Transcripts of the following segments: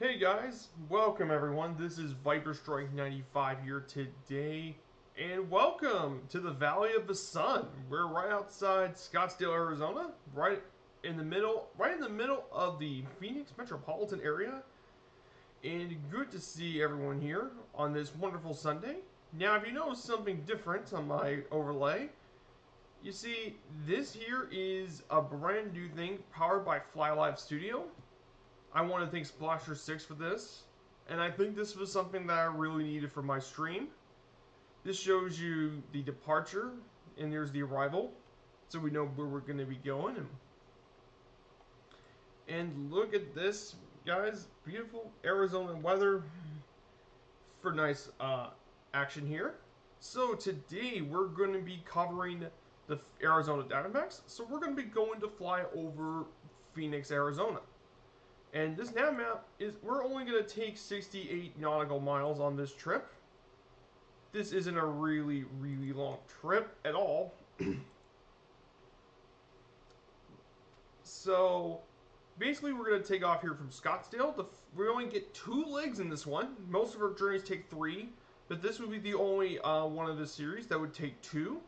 Hey guys, welcome everyone. This is Viper Strike 95 here today, and welcome to the Valley of the Sun. We're right outside Scottsdale, Arizona, right in the middle of the Phoenix metropolitan area, and good to see everyone here on this wonderful Sunday. Now, if you notice something different on my overlay, you see this here is a brand new thing powered by Fly Live Studio. I want to thank Splasher6 for this, and I think this was something that I really needed for my stream. This shows you the departure, and there's the arrival, so we know where we're going to be going. And look at this, guys. Beautiful Arizona weather for nice action here. So today we're going to be covering the Arizona Diamondbacks. So we're going to be going to fly over Phoenix, Arizona. And this nav map is, we're only going to take 68 nautical miles on this trip. This isn't a really long trip at all. So basically we're going to take off here from Scottsdale. We only get 2 legs in this one. Most of our journeys take 3, but this would be the only one of the series that would take 2.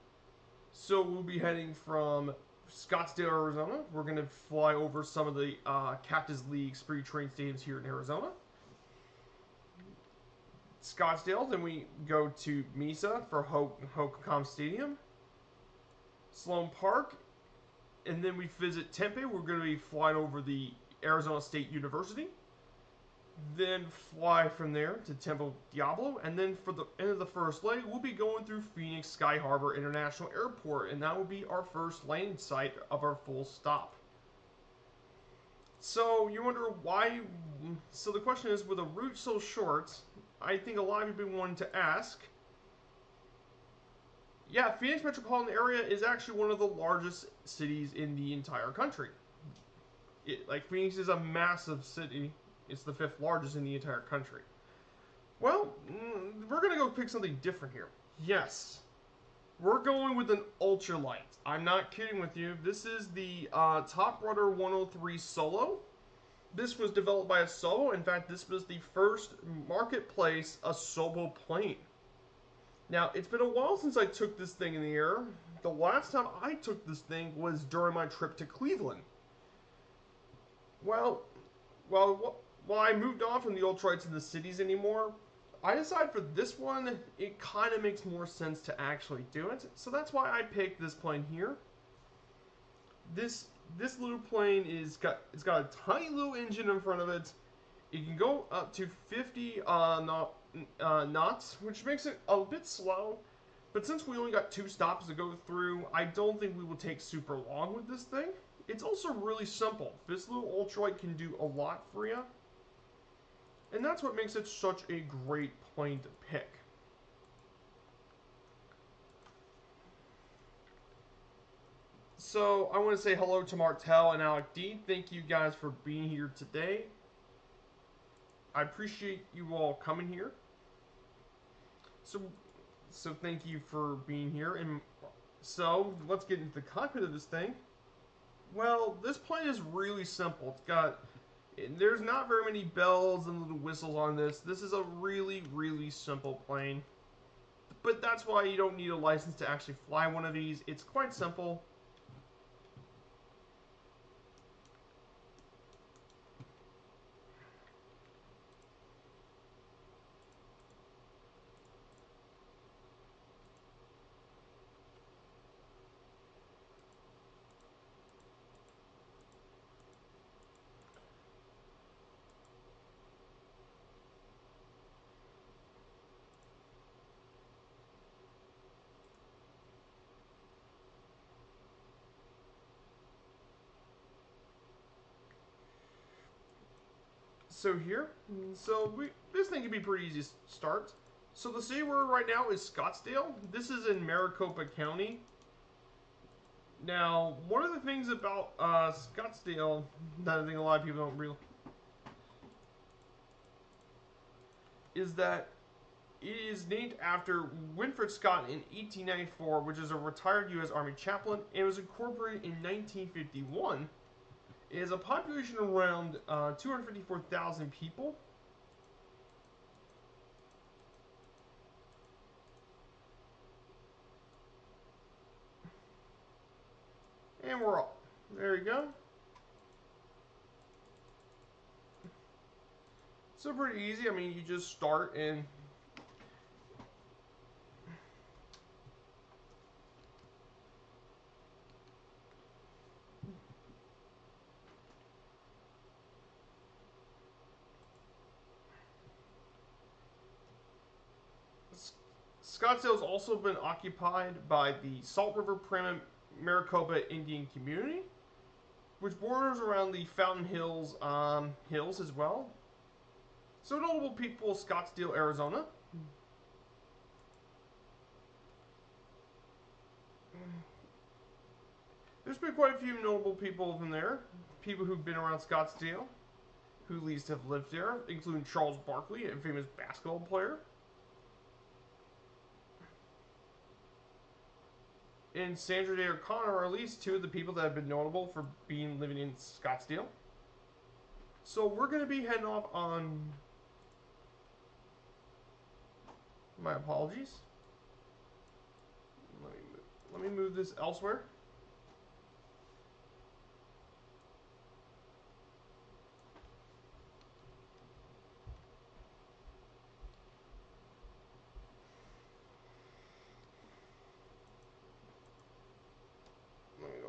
So we'll be heading from Scottsdale, Arizona. We're going to fly over some of the Cactus League spring training stadiums here in Arizona. Scottsdale, then we go to Mesa for Hohokam Stadium. Sloan Park, and then we visit Tempeh. We're going to be flying over the Arizona State University. Then fly from there to Temple Diablo, and then for the end of the first leg, we'll be going through Phoenix Sky Harbor International Airport, and that will be our first landing site of our full stop. So you wonder why? So the question is, with a route so short, I think a lot of people want to ask. Yeah, Phoenix metropolitan area is actually one of the largest cities in the entire country. Phoenix is a massive city. It's the 5th largest in the entire country. Well, we're going to go pick something different here. Yes, we're going with an ultralight. I'm not kidding with you. This is the Top Rudder 103 Solo. This was developed by a Solo. In fact, this was the first marketplace a Solo plane. Now, it's been a while since I took this thing in the air. The last time I took this thing was during my trip to Cleveland. While I moved on from the ultralights in the cities anymore, I decided for this one, it kind of makes more sense to actually do it. So that's why I picked this plane here. This little plane it's got a tiny little engine in front of it. It can go up to 50 knots, which makes it a bit slow. But since we only got 2 stops to go through, I don't think we will take super long with this thing. It's also really simple. This little ultralight can do a lot for you. And that's what makes it such a great plane to pick. So I want to say hello to Martel and Alec D. Thank you guys for being here today. I appreciate you all coming here. So thank you for being here. And so let's get into the cockpit of this thing. Well, this plane is really simple. There's not very many bells and little whistles on this. This is a really simple plane. But that's why you don't need a license to actually fly one of these. It's quite simple. So this thing can be pretty easy to start. So the city we're in right now is Scottsdale. This is in Maricopa County. Now, one of the things about Scottsdale that I think a lot of people don't realize is that it is named after Winfred Scott in 1894, which is a retired U.S. Army chaplain, and it was incorporated in 1951. is a population around 254,000 people. And we're off. There you go. So pretty easy. I mean, you just start and Scottsdale's also been occupied by the Salt River Maricopa Indian community, which borders around the Fountain Hills hills as well. So notable people: Scottsdale, Arizona. There's been quite a few notable people from there. People who've been around Scottsdale, who at least have lived there, including Charles Barkley, a famous basketball player. And Sandra Day O'Connor are at least two of the people that have been notable for living in Scottsdale. So we're going to be heading off on... My apologies. Let me move this elsewhere. Let me go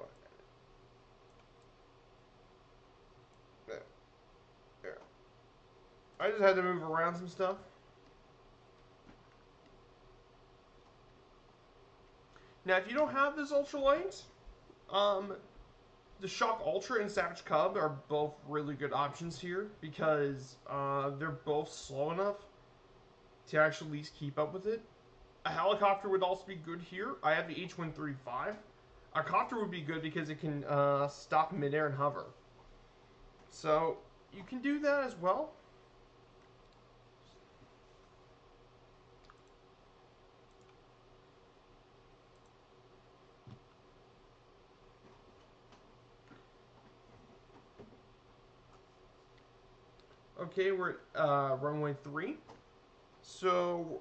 ahead. There. I just had to move around some stuff. Now, if you don't have this ultralight, the Shock Ultra and Savage Cub are both really good options here because they're both slow enough to actually at least keep up with it. A helicopter would also be good here. I have the H-135. A copter would be good because it can stop midair and hover. So you can do that as well. Okay, we're at runway 3. So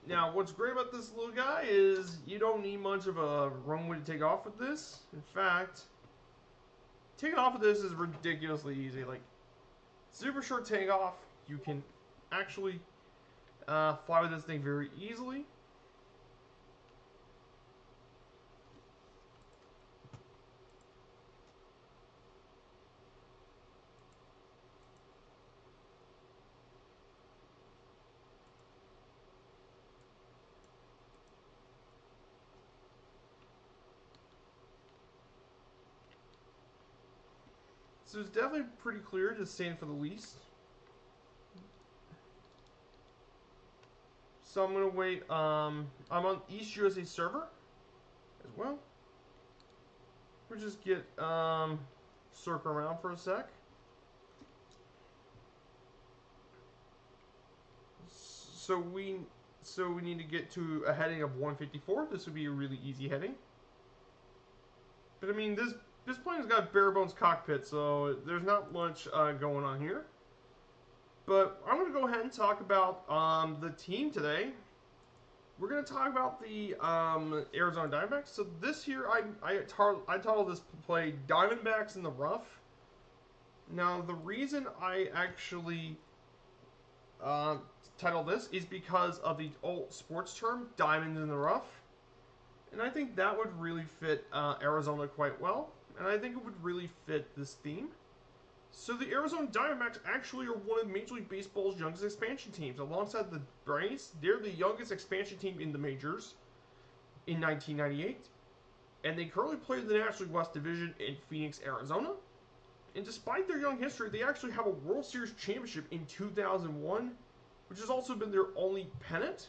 now what's great about this little guy is you don't need much of a runway to take off with this. In fact, taking off with this is ridiculously easy. Like, super short takeoff, you can actually fly with this thing very easily. So it's definitely pretty clear to stand for the least. So I'm gonna wait. I'm on East USA server as well. We'll just get circle around for a sec. So we need to get to a heading of 154. This would be a really easy heading. But I mean, this plane's got bare bones cockpit, so there's not much going on here. But I'm going to go ahead and talk about the team today. We're going to talk about the Arizona Diamondbacks. So this year, I titled this play Diamondbacks in the Rough. Now, the reason I actually titled this is because of the old sports term, Diamonds in the Rough. And I think that would really fit Arizona quite well. And I think it would really fit this theme. So the Arizona Diamondbacks actually are one of Major League Baseball's youngest expansion teams. Alongside the Braves, they're the youngest expansion team in the majors in 1998. And they currently play in the National League West Division in Phoenix, Arizona. And despite their young history, they actually have a World Series championship in 2001, which has also been their only pennant.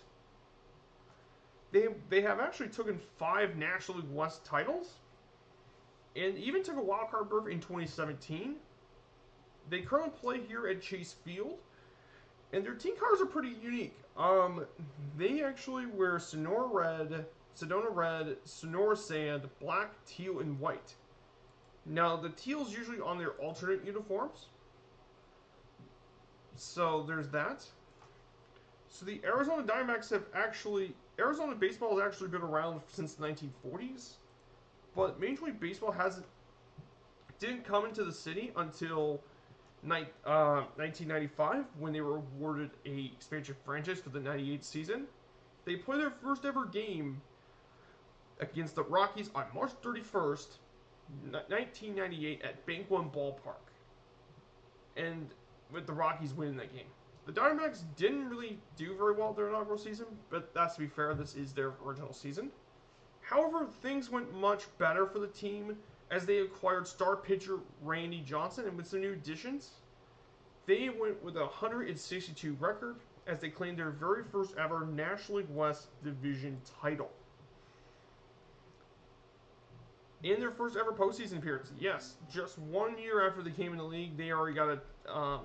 They have actually taken 5 National League West titles, and even took a wild card berth in 2017. They currently play here at Chase Field, and their team colors are pretty unique. They actually wear Sedona red, Sonora sand, black, teal, and white. Now, the teal's usually on their alternate uniforms. So there's that. So the Arizona Diamondbacks have actually... Arizona baseball has actually been around since the 1940s. But Major League Baseball didn't come into the city until 1995, when they were awarded a expansion franchise for the 98 season. They played their first ever game against the Rockies on March 31st, 1998 at Bank One Ballpark. And with the Rockies winning that game. The Diamondbacks didn't really do very well their inaugural season, but that's to be fair, this is their original season. However, things went much better for the team as they acquired star pitcher Randy Johnson, and with some new additions, they went with a 162 record as they claimed their very first ever National League West Division title. In their first ever postseason appearance, yes, just 1 year after they came in the league, they already got a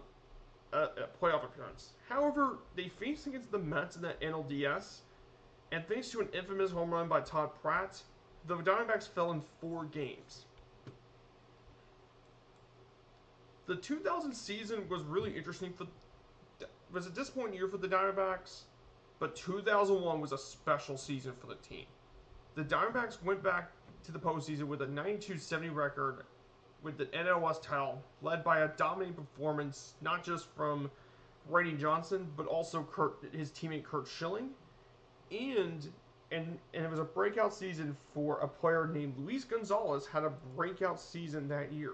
playoff appearance. However, they faced against the Mets in that NLDS, and thanks to an infamous home run by Todd Pratt, the Diamondbacks fell in 4 games. The 2000 season was really interesting. Was a disappointing year for the Diamondbacks, but 2001 was a special season for the team. The Diamondbacks went back to the postseason with a 92-70 record with the NL West title, led by a dominating performance not just from Randy Johnson, but also his teammate Curt Schilling, and it was a breakout season for a player named Louise Gonzalez. Had a breakout season that year.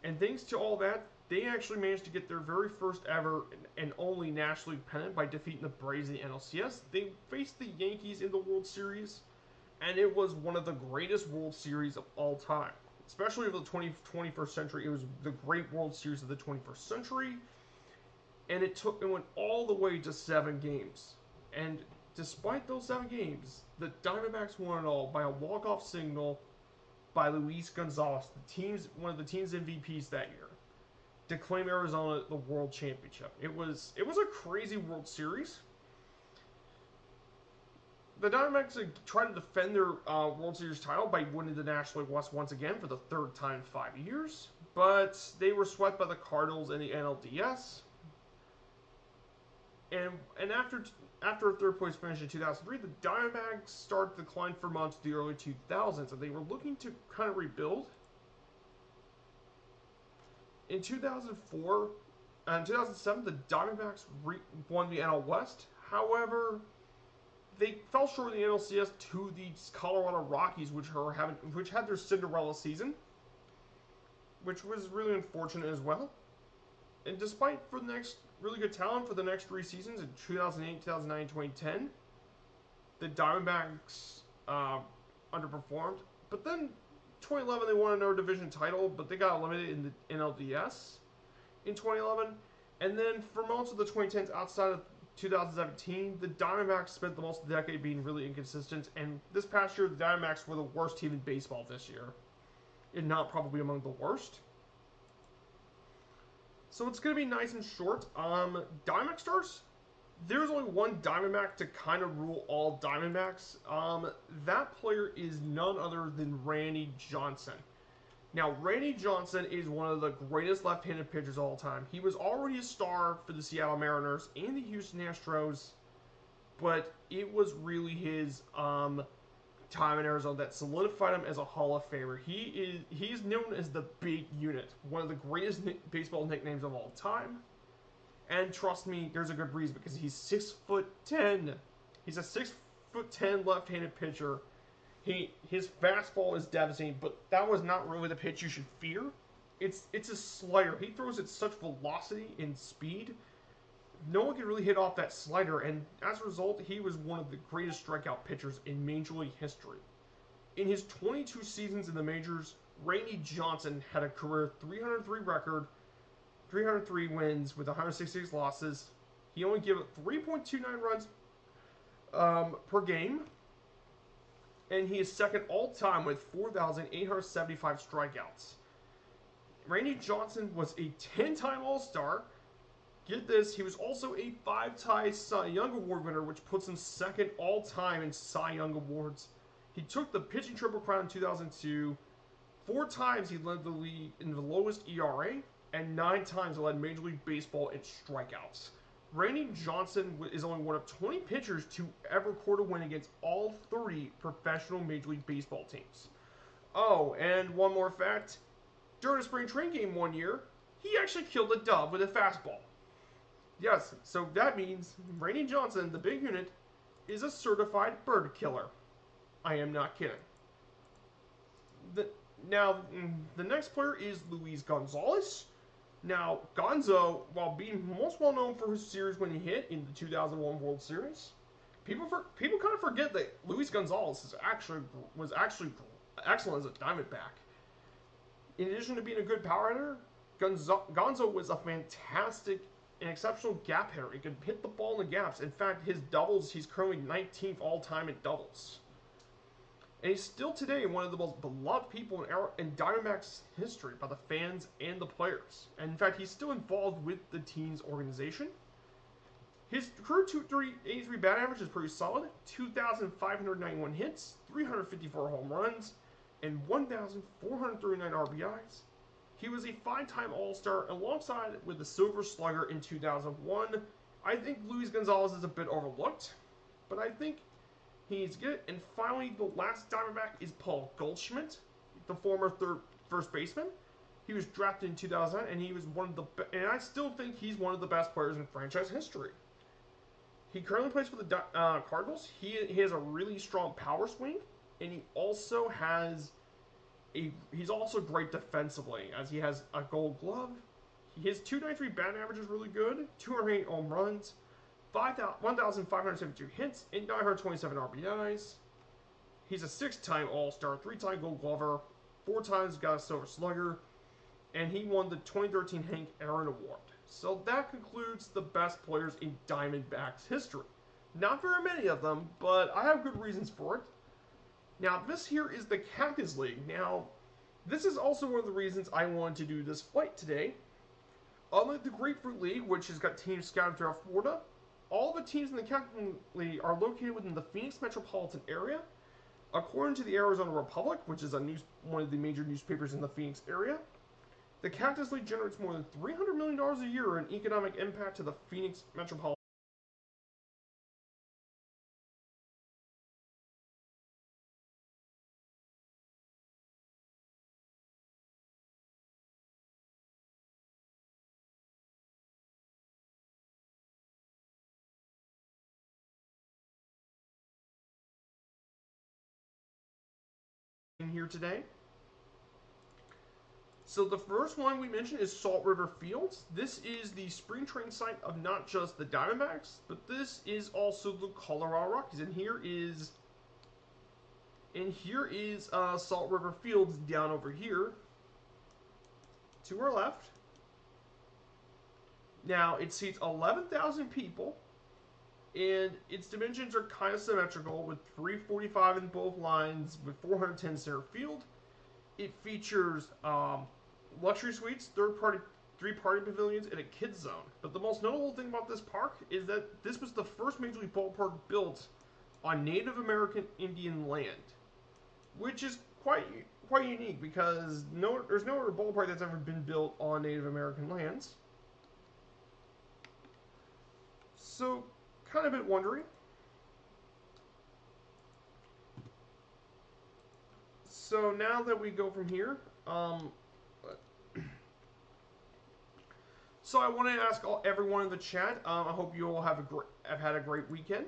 And thanks to all that, they actually managed to get their very first ever and only National League pennant by defeating the Braves in the NLCS. They faced the Yankees in the World Series, and it was one of the greatest World Series of all time. Especially of the 21st century. It was the great World Series of the 21st century, and it went all the way to 7 games. And despite those 7 games, the Diamondbacks won it all by a walk-off single by Louise Gonzalez, one of the team's MVPs that year, to claim Arizona the World Championship. It was a crazy World Series. The Diamondbacks tried to defend their World Series title by winning the National League West once again for the 3rd time in 5 years, but they were swept by the Cardinals in the NLDS. And after a 3rd place finish in 2003, the Diamondbacks started to decline for months in the early 2000s, and they were looking to kind of rebuild. In 2004 and 2007, the Diamondbacks won the NL West. However, they fell short in the NLCS to the Colorado Rockies, which had their Cinderella season, which was really unfortunate as well. And despite for the next really good talent for the next 3 seasons in 2008, 2009, 2010, the Diamondbacks underperformed. But then 2011 they won another division title, but they got eliminated in the NLDS in 2011. And then for most of the 2010s outside of 2017, the Diamondbacks spent the most of the decade being really inconsistent, and this past year, the Diamondbacks were the worst team in baseball this year, and not probably among the worst. So it's going to be nice and short. Diamondback stars, there's only one Diamondback to kind of rule all Diamondbacks. That player is none other than Randy Johnson. Now, Randy Johnson is one of the greatest left-handed pitchers of all time. He was already a star for the Seattle Mariners and the Houston Astros, but it was really his time in Arizona that solidified him as a Hall of Famer. He's known as the Big Unit, one of the greatest baseball nicknames of all time. And trust me, there's a good reason, because he's 6'10". He's a 6'10" left-handed pitcher. His fastball is devastating, but that was not really the pitch you should fear. It's a slider. He throws at such velocity and speed. No one can really hit off that slider, and as a result, he was one of the greatest strikeout pitchers in Major League history. In his 22 seasons in the majors, Randy Johnson had a career 303 record, 303 wins with 166 losses. He only gave up 3.29 runs per game. And he is second all-time with 4,875 strikeouts. Randy Johnson was a 10-time All-Star. Get this, he was also a 5-time Cy Young Award winner, which puts him second all-time in Cy Young Awards. He took the pitching triple crown in 2002, 4 times he led the league in the lowest ERA, and 9 times he led Major League Baseball in strikeouts. Randy Johnson is only one of 20 pitchers to ever record a win against all 30 professional Major League Baseball teams. Oh, and one more fact. During a spring training game one year, he actually killed a dove with a fastball. Yes, so that means Randy Johnson, the big unit, is a certified bird killer. I am not kidding. Now, the next player is Louise Gonzalez. Now, Gonzo, while being most well known for his series when he hit in the 2001 World Series, people kind of forget that Louise Gonzalez was actually excellent as a Diamondback. In addition to being a good power hitter, Gonzo was a fantastic and exceptional gap hitter. He could hit the ball in the gaps. In fact, his doubles, he's currently 19th all time in doubles. And he's still today one of the most beloved people in Diamondbacks history by the fans and the players. And in fact, he's still involved with the team's organization. His career 283 batting average is pretty solid. 2,591 hits, 354 home runs, and 1,439 RBIs. He was a 5-time All-Star alongside with the Silver Slugger in 2001. I think Luis Gonzalez is a bit overlooked, but I think he's good. And finally, the last Diamondback is Paul Goldschmidt, the former first baseman. He was drafted in 2000, and he was and I still think he's one of the best players in franchise history. He currently plays for the Cardinals. He has a really strong power swing, and he's also great defensively, as he has a Gold Glove. His 293 batting average is really good. 208 home runs. 1,572 hits, and 927 RBIs. He's a 6-time All-Star, 3-time Gold Glover, 4 times got a Silver Slugger, and he won the 2013 Hank Aaron Award. So that concludes the best players in Diamondbacks history. Not very many of them, but I have good reasons for it. Now, this here is the Cactus League. Now, this is also one of the reasons I wanted to do this flight today. Unlike the Grapefruit League, which has got teams scattered throughout Florida, all the teams in the Cactus League are located within the Phoenix metropolitan area. According to the Arizona Republic, which is one of the major newspapers in the Phoenix area, the Cactus League generates more than $300 million a year in economic impact to the Phoenix metropolitan here today. So the first one we mentioned is Salt River Fields. This is the spring training site of not just the Diamondbacks, but this is also the Colorado Rockies. And here is Salt River Fields down over here to our left. Now it seats 11,000 people, and its dimensions are kind of symmetrical with 345 in both lines with 410 center field. It features luxury suites, three-party pavilions, and a kids zone. But the most notable thing about this park is that this was the first Major League ballpark built on Native American Indian land, which is quite unique because there's no other ballpark that's ever been built on Native American lands. So, kind of a bit wondering. So now that we go from here, so I want to ask everyone in the chat. I hope you all have had a great weekend,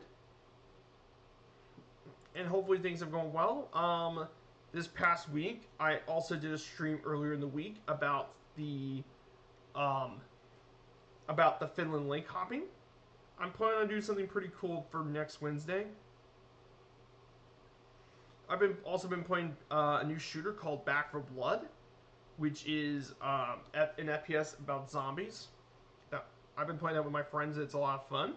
and hopefully things have gone well. This past week, I also did a stream earlier in the week about the Finland Lake hopping. I'm planning on doing something pretty cool for next Wednesday. I've also been playing a new shooter called Back 4 Blood, which is an FPS about zombies. I've been playing that with my friends. It's a lot of fun.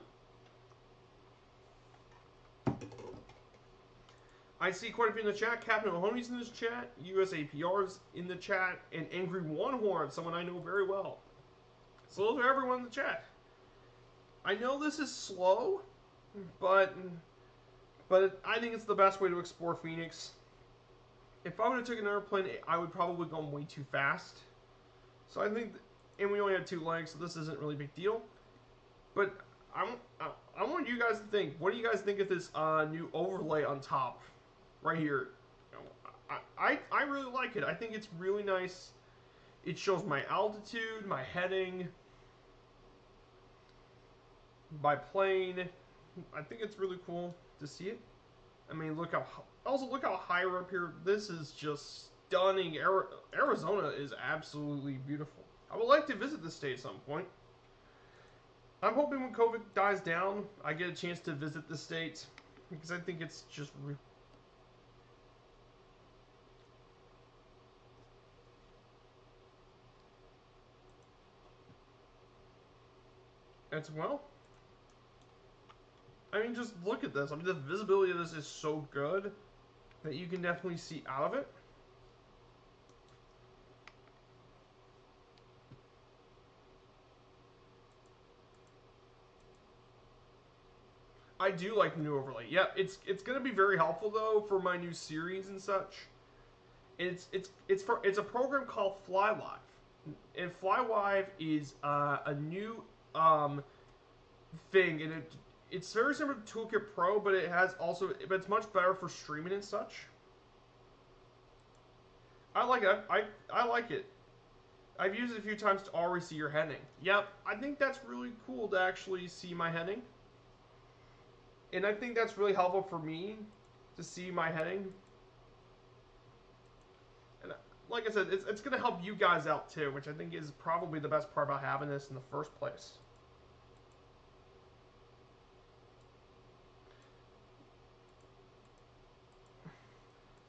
I see quite a few in the chat. Captain O'Honey's in this chat. USA PR's in the chat. And Angry One-Horn, someone I know very well. So those are everyone in the chat. I know this is slow, but I think it's the best way to explore Phoenix. if I would have taken an airplane, I would probably go way too fast. So I think, and we only have 2 legs, so this isn't really a big deal. But I want you guys to think. What do you guys think of this new overlay on top, right here? I really like it. I think it's really nice. It shows my altitude, my heading, by plane. I think it's really cool to see it. I mean, look how high we're up here. This is just stunning. Arizona is absolutely beautiful. I would like to visit this state at some point. I'm hoping when COVID dies down, I get a chance to visit the state because I think it's just as well. I mean, just look at this. I mean, the visibility of this is so good that you can definitely see out of it. I do like the new overlay. Yeah, it's going to be very helpful though for my new series and such. It's a program called FlyLive, and FlyLive is a new thing, and it's very similar to Toolkit Pro, but it's much better for streaming and such. I like it. I like it. I've used it a few times to already see your heading. Yep, I think that's really cool to actually see my heading. And I think that's really helpful for me to see my heading. And like I said, it's going to help you guys out too, which I think is probably the best part about having this in the first place.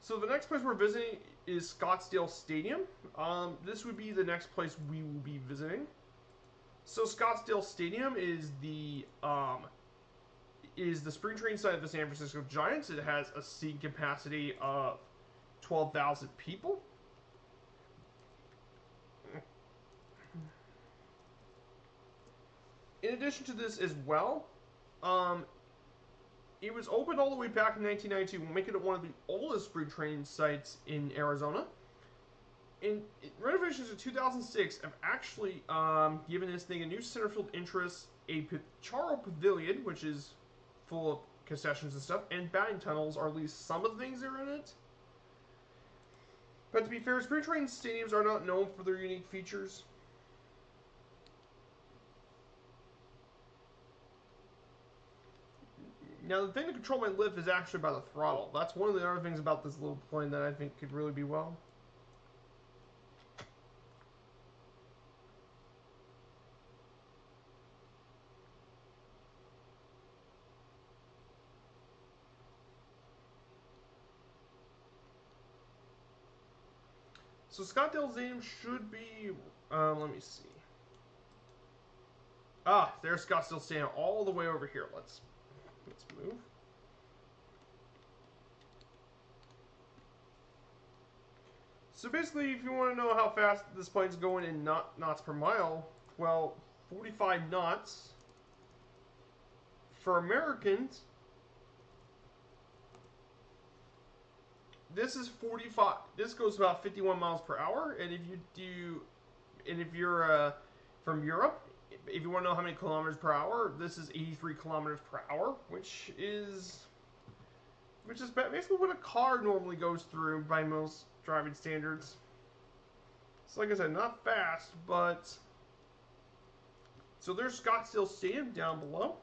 So the next place we're visiting is Scottsdale Stadium. This would be the next place we will be visiting. So Scottsdale Stadium is the spring training site of the San Francisco Giants. It has a seat capacity of 12,000 people. In addition to this as well, it was opened all the way back in 1992, making it one of the oldest spring training sites in Arizona. And renovations in 2006 have actually given this thing a new center field entrance, a Piorra Pavilion, which is full of concessions and stuff, and batting tunnels are at least some of the things that are in it. But to be fair, spring training stadiums are not known for their unique features. Now, the thing to control my lift is actually by the throttle. That's one of the other things about this little plane that I think could really be well. So Scottsdale Stadium should be, let me see. Ah, there's Scottsdale Stadium all the way over here. Let's move. So basically, if you want to know how fast this plane's going in knots per mile, well, 45 knots for Americans. This is 45. This goes about 51 miles per hour, and if you're from Europe, if you want to know how many kilometers per hour, this is 83 kilometers per hour, which is basically what a car normally goes through by most driving standards. So like I said, not fast, but so there's Scottsdale Stadium down below.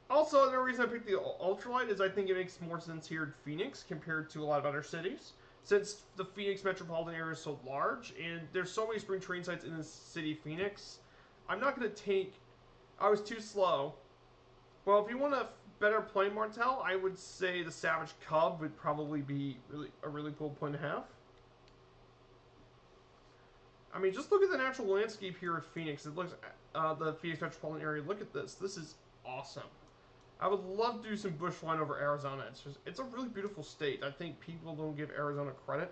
Also, another reason I picked the ultralight is I think it makes more sense here in Phoenix compared to a lot of other cities. Since the Phoenix metropolitan area is so large, and there's so many spring training sites in the city of Phoenix, I'm not going to take... I was too slow. Well, if you want a better plane, Martel, I would say the Savage Cub would probably be a really cool plane to have. I mean, just look at the natural landscape here of Phoenix. It looks the Phoenix metropolitan area. Look at this. This is awesome. I would love to do some bush flying over Arizona. It's a really beautiful state. I think people don't give Arizona credit.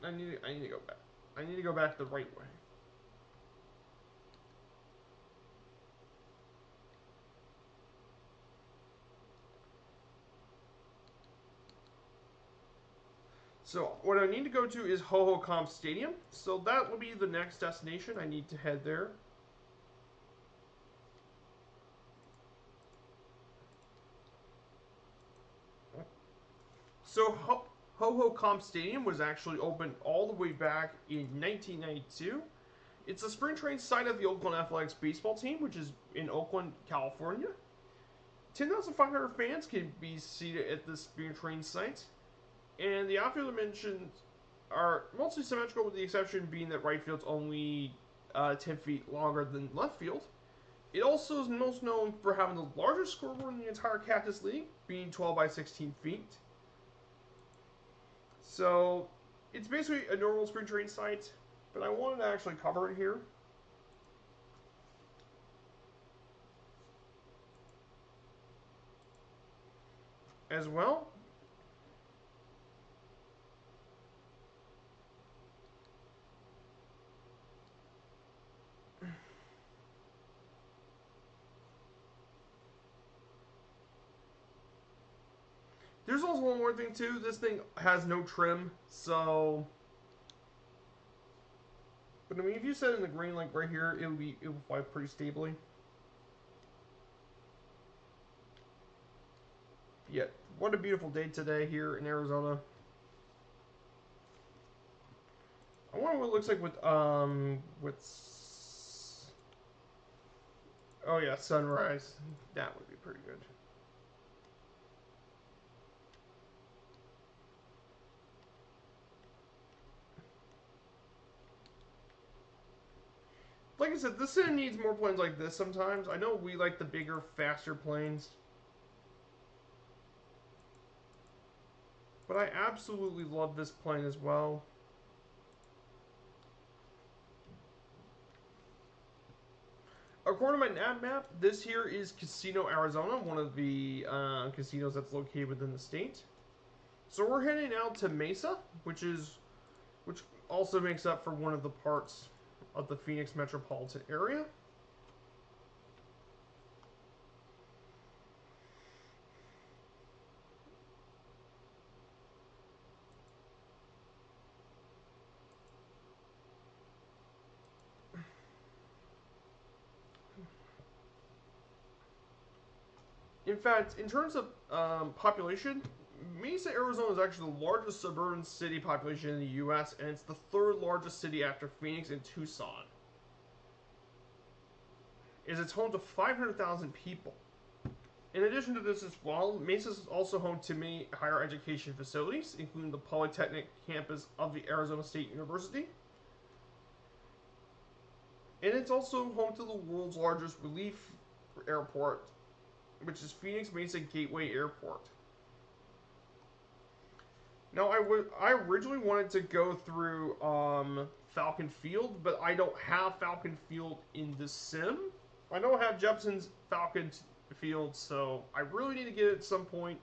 I need to go back. I need to go back the right way. So what I need to go to is Hohokam Stadium. So that will be the next destination. I need to head there. So Hohokam Stadium was actually opened all the way back in 1992. It's a spring training site of the Oakland Athletics baseball team, which is in Oakland, California. 10,500 fans can be seated at this spring training site. And the outfield dimensions are mostly symmetrical, with the exception being that right field's only 10 feet longer than left field. It also is most known for having the largest scoreboard in the entire Cactus League, being 12 by 16 feet. So it's basically a normal spring training site, but I wanted to actually cover it here. As well. There's also one more thing too. This thing has no trim, so. But I mean, if you set it in the green like right here, it will fly pretty stably. Yeah, what a beautiful day today here in Arizona. I wonder what it looks like with oh yeah, sunrise. That would be pretty good. Like I said, this city needs more planes like this sometimes. I know we like the bigger, faster planes. But I absolutely love this plane as well. According to my nav map, this here is Casino, Arizona, one of the casinos that's located within the state. So we're heading out to Mesa, which also makes up for one of the parts of the Phoenix metropolitan area. In fact, in terms of population, Mesa, Arizona is actually the largest suburban city population in the U.S., and it's the third largest city after Phoenix and Tucson. It's home to 500,000 people. In addition to this as well, Mesa is also home to many higher education facilities, including the Polytechnic campus of the Arizona State University. And it's also home to the world's largest relief airport, which is Phoenix Mesa Gateway Airport. Now, I originally wanted to go through Falcon Field, but I don't have Falcon Field in the sim. I don't have Jepson's Falcon Field, so I really need to get it at some point,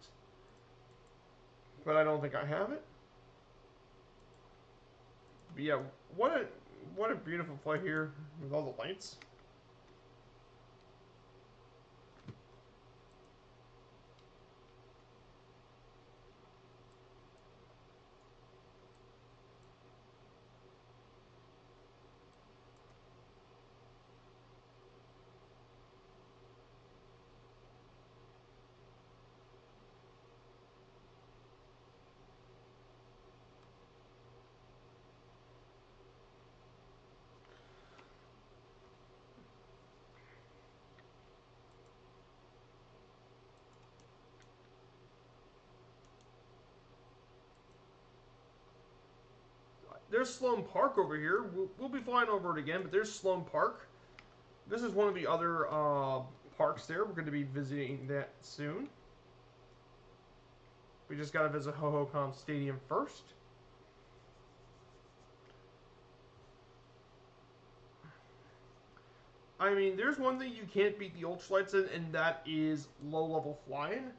but I don't think I have it. But yeah, what a beautiful flight here with all the lights. There's Sloan Park over here. We'll be flying over it again, but there's Sloan Park. This is one of the other parks there. We're going to be visiting that soon. We just got to visit Hohokam Stadium first. I mean, there's one thing you can't beat the ultralights in, and that is low-level flying.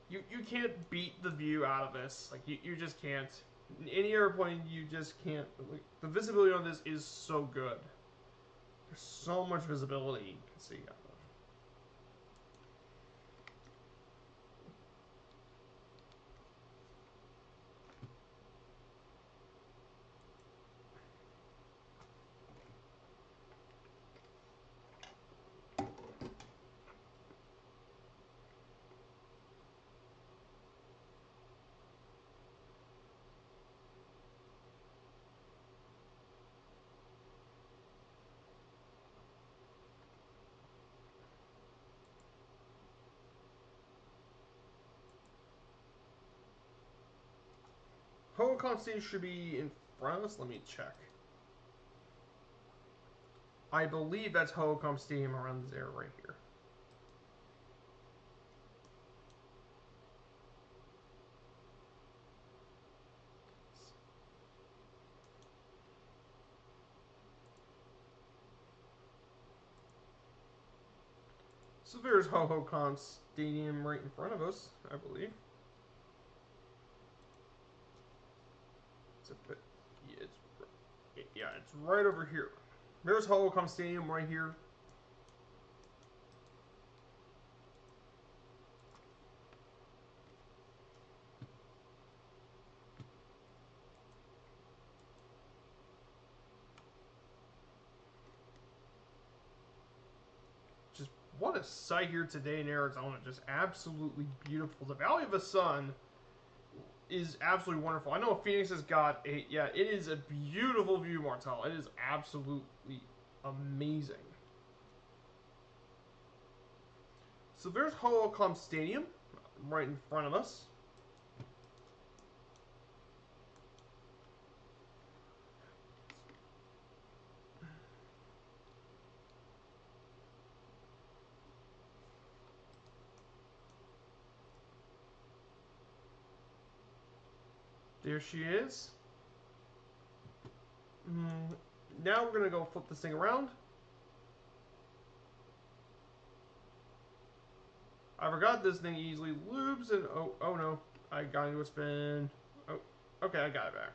You can't beat the view out of this. Like, you just can't. Any airplane, you just can't. Like, the visibility on this is so good. There's so much visibility you can see out of. Hohokam Stadium should be in front of us. Let me check. I believe that's Hohokam Stadium around this area right here. So there's Hohokam Stadium right in front of us, I believe. It's a bit, yeah, it's right over here. There's Hohokam Stadium right here. Just what a sight here today in Arizona. Just absolutely beautiful. The Valley of the Sun is absolutely wonderful. I know Phoenix has got a, yeah, it is a beautiful view, Martel. It is absolutely amazing. So there's Hohokam Stadium right in front of us. There she is. Now we're going to go flip this thing around. I forgot this thing easily loops and oh no, I got into a spin. Oh, okay, I got it back.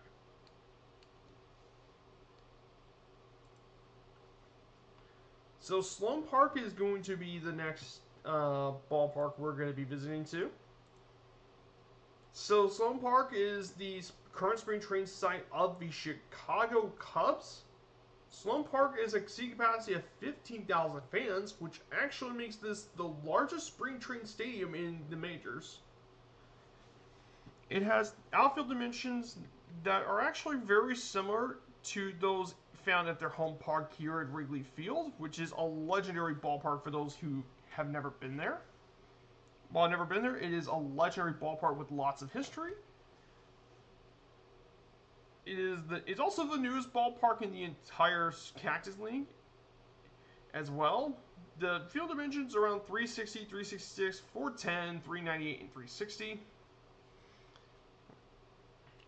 So Sloan Park is going to be the next ballpark we're going to be visiting to. So Sloan Park is the current spring training site of the Chicago Cubs. Sloan Park is a seating capacity of 15,000 fans, which actually makes this the largest spring training stadium in the majors. It has outfield dimensions that are actually very similar to those found at their home park here at Wrigley Field, which is a legendary ballpark for those who have never been there. While I've never been there, it is a legendary ballpark with lots of history. It's also the newest ballpark in the entire Cactus League as well. The field dimensions are around 360, 366, 410, 398, and 360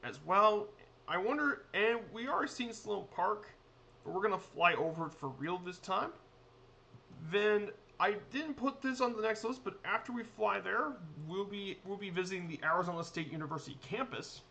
as well. I wonder, and we are seeing Sloan Park, but we're going to fly over it for real this time. Then I didn't put this on the next list, but after we fly there, we'll be visiting the Arizona State University campus.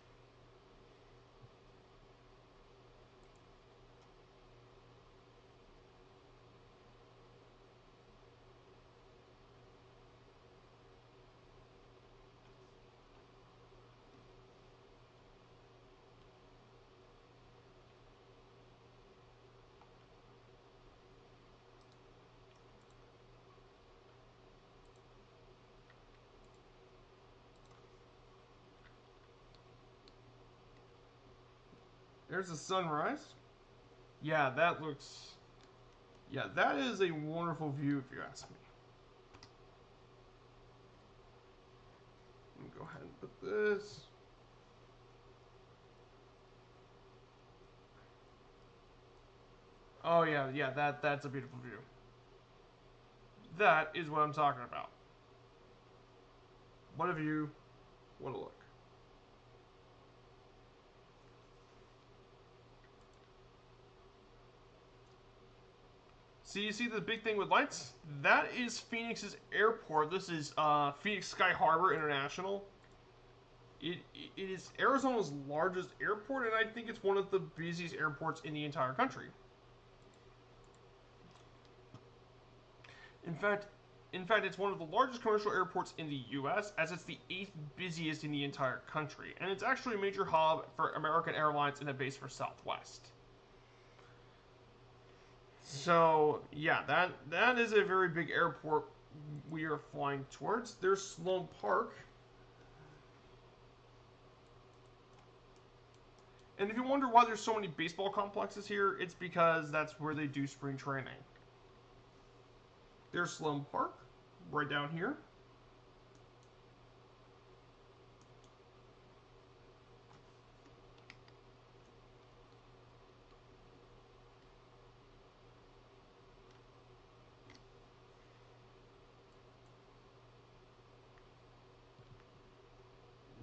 There's the sunrise. Yeah, that looks... Yeah, that is a wonderful view if you ask me. Let me go ahead and put this... Oh yeah, that's a beautiful view. That is what I'm talking about. What a view, what a look. So you see the big thing with lights? That is Phoenix's airport. This is Phoenix Sky Harbor International. it is Arizona's largest airport, and I think it's one of the busiest airports in the entire country. In fact, it's one of the largest commercial airports in the U.S., as it's the 8th busiest in the entire country, and it's actually a major hub for American Airlines and a base for Southwest. So, yeah, that is a very big airport we are flying towards. There's Sloan Park. And if you wonder why there's so many baseball complexes here, it's because that's where they do spring training. There's Sloan Park, right down here.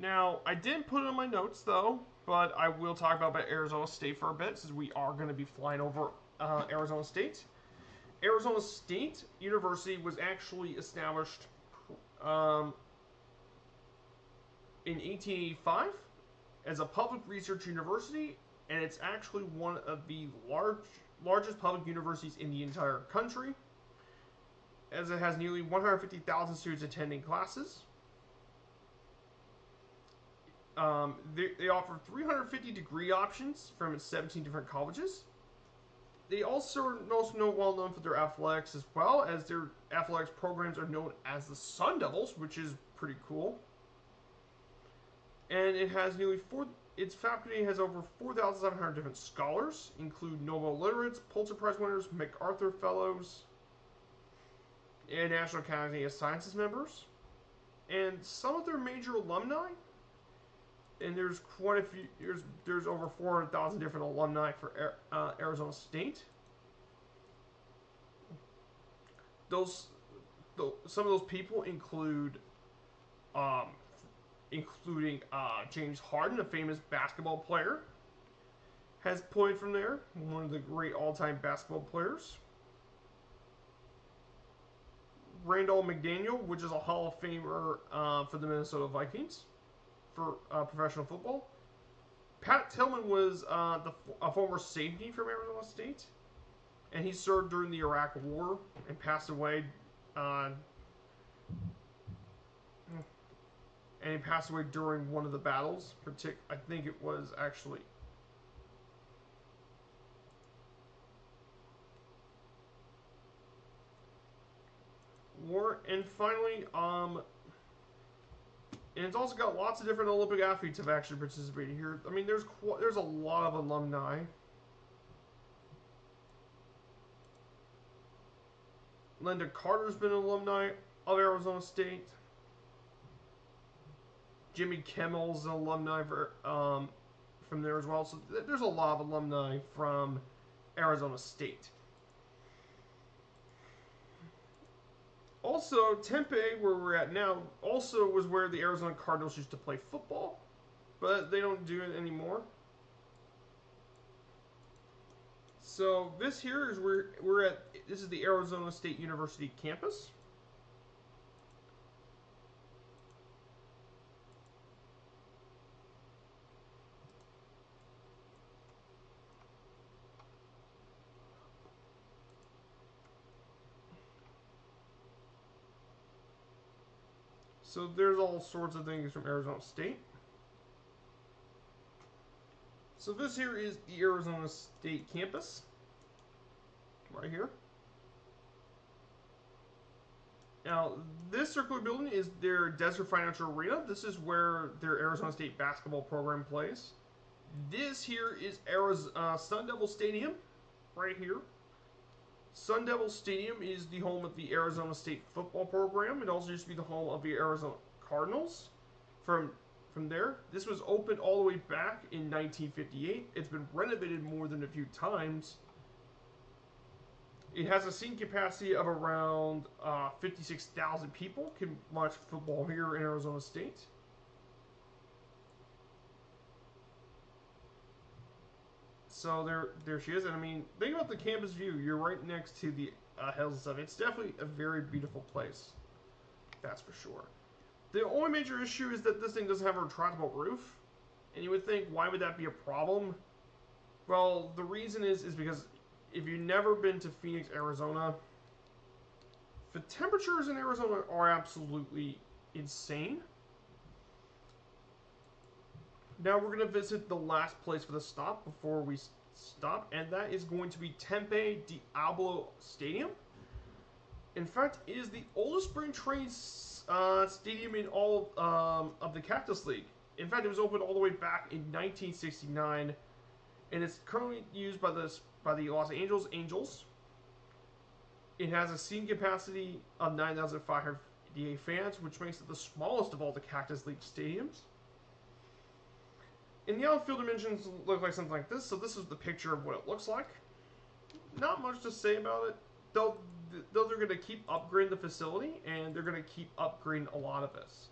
Now, I didn't put it in my notes, though, but I will talk about Arizona State for a bit, since we are going to be flying over Arizona State. Arizona State University was actually established in 1885 as a public research university, and it's actually one of the largest public universities in the entire country, as it has nearly 150,000 students attending classes. They offer 350 degree options from 17 different colleges. They also are well known for their athletics, as well as their athletics programs are known as the Sun Devils, which is pretty cool. And it has its faculty has over 4,700 different scholars, include Nobel laureates, Pulitzer Prize winners, MacArthur Fellows, and National Academy of Sciences members. And some of their major alumni, and there's quite a few. There's over 400,000 different alumni for Arizona State. Some of those people include, James Harden, a famous basketball player, has played from there. One of the great all-time basketball players. Randall McDaniel, which is a Hall of Famer for the Minnesota Vikings. For professional football. Pat Tillman was a former safety from Arizona State, and he served during the Iraq War and passed away. And he passed away during one of the battles. I think it was actually. War, and finally, and it's also got lots of different Olympic athletes have actually participated here. I mean, there's a lot of alumni. Linda Carter's been an alumni of Arizona State. Jimmy Kimmel's an alumni from there as well. So there's a lot of alumni from Arizona State. Also, Tempeh, where we're at now, also was where the Arizona Cardinals used to play football, but they don't do it anymore. So this here is where we're at. This is the Arizona State University campus. So there's all sorts of things from Arizona State. So this here is the Arizona State campus. Right here. Now, this circular building is their Desert Financial Arena. This is where their Arizona State basketball program plays. This here is Sun Devil Stadium, right here. Sun Devil Stadium is the home of the Arizona State football program. It also used to be the home of the Arizona Cardinals. From there, this was opened all the way back in 1958. It's been renovated more than a few times. It has a seating capacity of around 56,000 people can watch football here in Arizona State. So there she is, and I mean, think about the campus view. You're right next to the hills and stuff. It's definitely a very beautiful place. That's for sure. The only major issue is that this thing doesn't have a retractable roof. And you would think, why would that be a problem? Well, the reason is because if you've never been to Phoenix, Arizona, the temperatures in Arizona are absolutely insane. Now we're going to visit the last place for the stop before we stop, and that is going to be Tempeh Diablo Stadium. In fact, it is the oldest spring training stadium in all of the Cactus League. In fact, it was opened all the way back in 1969, and it's currently used by the Los Angeles Angels. It has a seating capacity of 9,588 fans, which makes it the smallest of all the Cactus League stadiums. And the outfield dimensions look like something like this, so this is the picture of what it looks like. Not much to say about it. They're going to keep upgrading the facility, and they're going to keep upgrading a lot of this.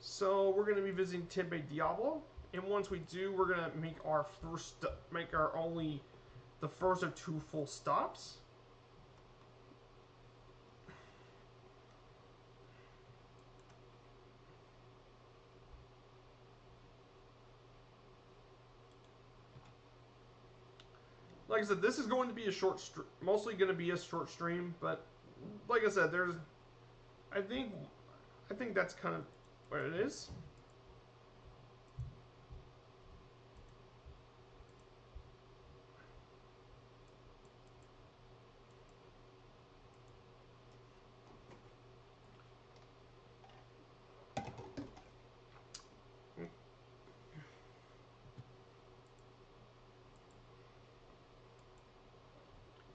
So we're going to be visiting Tempeh Diablo, and once we do, we're going to make our the first of 2 full stops. Like I said, this is going to be mostly going to be a short stream, but like I said, I think that's kind of what it is.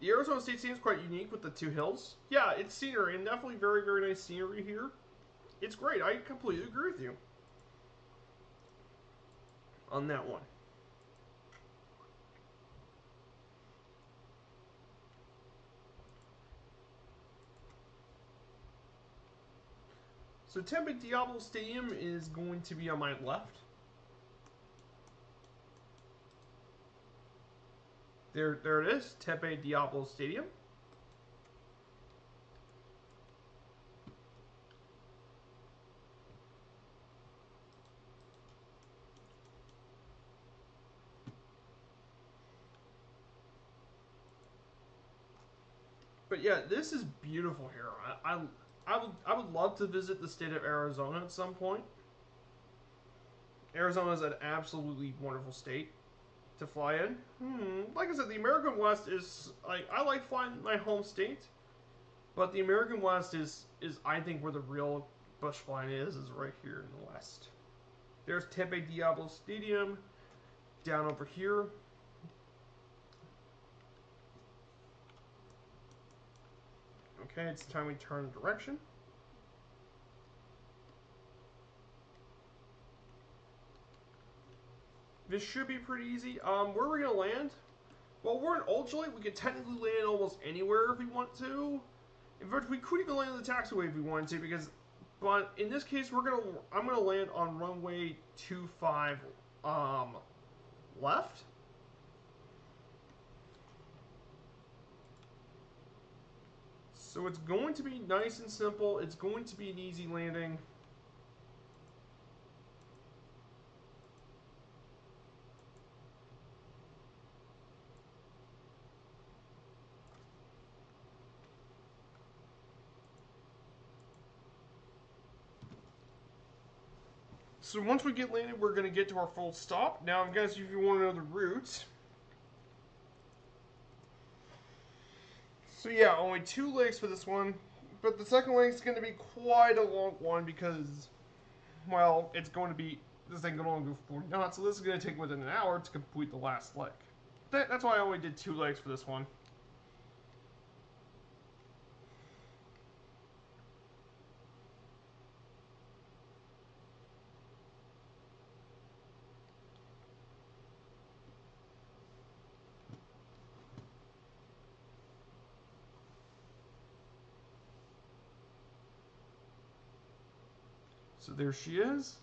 The Arizona State Stadium is quite unique with the 2 hills. Yeah, it's scenery, and definitely very, very nice scenery here. It's great. I completely agree with you on that one. So Tempeh Diablo Stadium is going to be on my left. There it is, Tempeh Diablo Stadium. But yeah, this is beautiful here. I would love to visit the state of Arizona at some point. Arizona is an absolutely wonderful state to fly in. Like I said, the American West is I like flying my home state, but the American West is I think where the real bush flying is right here in the West. There's Tempeh Diablo Stadium down over here. Okay, it's time we turn direction. This should be pretty easy. Where are we gonna land? Well, we're in Old Joy. We could technically land almost anywhere if we want to. In fact, we could even land on the taxiway if we wanted to, but in this case, I'm gonna land on runway 25 left. So it's going to be nice and simple. It's going to be an easy landing. So once we get landed, we're going to get to our full stop. Now, guys, if you want to know the route. So yeah, only 2 legs for this one. But the second leg is going to be quite a long one because, well, it's going to be, this thing can only go 40 knots. So this is going to take within an hour to complete the last leg. That's why I only did 2 legs for this one. So there she is.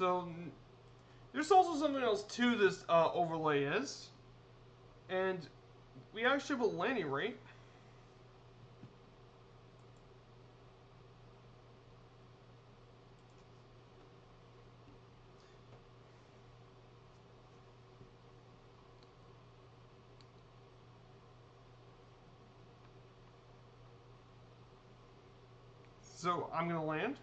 So there's also something else to this overlay is, and we actually have a landing rate. So I'm gonna land.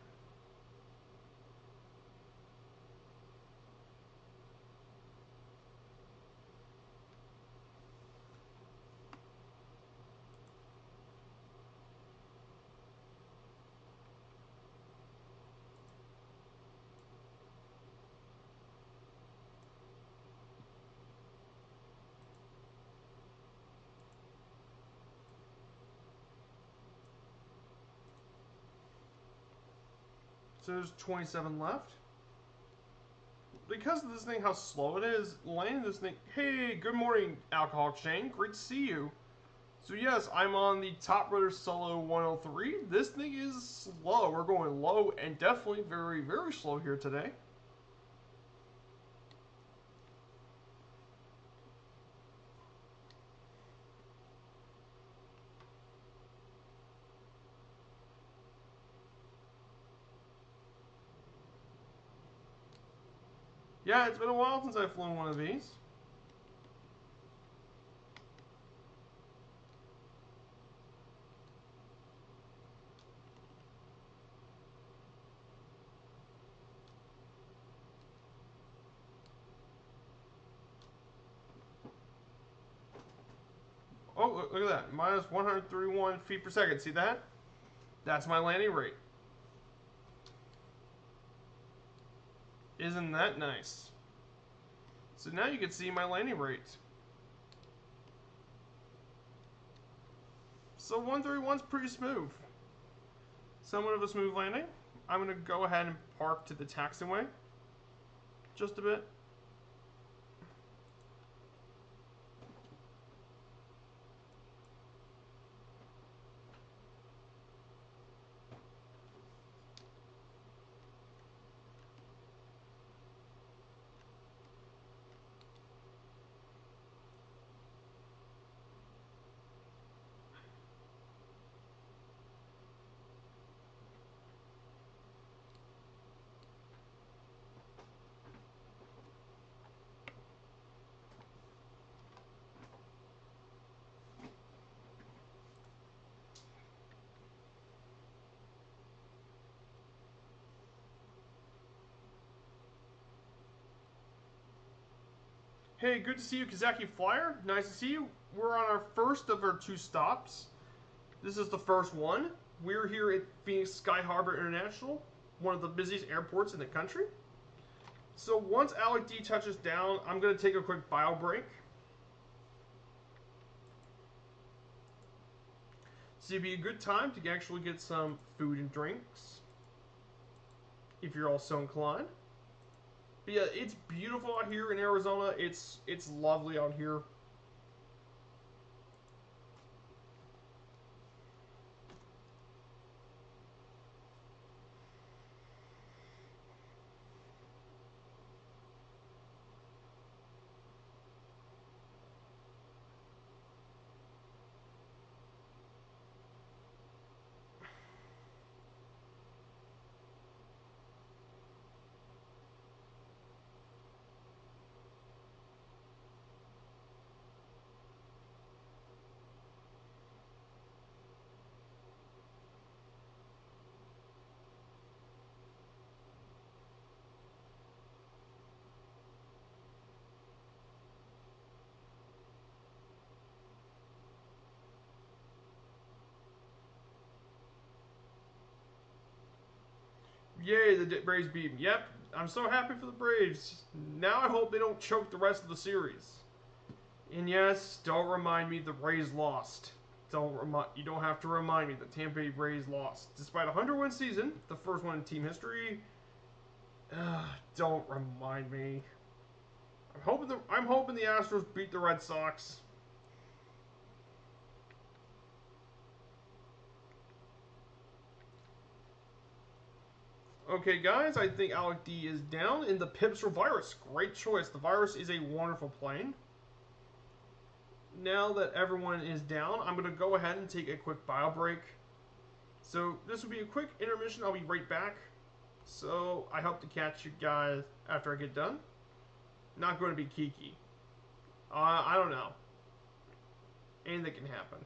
So there's 27 left. Because of this thing, how slow it is, landing this thing. Hey, good morning, Alcoholic Shane. Great to see you. So yes, I'm on the Top Rotor Solo 103. This thing is slow. We're going low and definitely very, very slow here today. Yeah, it's been a while since I've flown one of these. Oh, look at that. Minus 131 feet per second. See that? That's my landing rate. Isn't that nice? So now you can see my landing rate. So 131's pretty smooth. Somewhat of a smooth landing. I'm going to go ahead and park to the taxiway. Just a bit. Hey, good to see you, Kazaki Flyer. Nice to see you. We're on our first of our 2 stops. This is the first one. We're here at Phoenix Sky Harbor International, one of the busiest airports in the country. So once Alec D touches down, I'm going to take a quick bio break. So it'd be a good time to actually get some food and drinks, if you're all so inclined. But yeah, it's beautiful out here in Arizona. It's lovely out here. Yay, the Braves beat me. Yep, I'm so happy for the Braves. Now I hope they don't choke the rest of the series. And yes, don't remind me the Rays lost. You don't have to remind me the Tampa Bay Rays lost. Despite a 100-win season, the first one in team history. Don't remind me. I'm hoping the Astros beat the Red Sox. Okay, guys, I think Alec D is down in the Pips for Virus. Great choice. The Virus is a wonderful plane. Now that everyone is down, I'm going to go ahead and take a quick bio break. So this will be a quick intermission. I'll be right back. So I hope to catch you guys after I get done. Not going to be Kiki. I don't know. Anything can happen.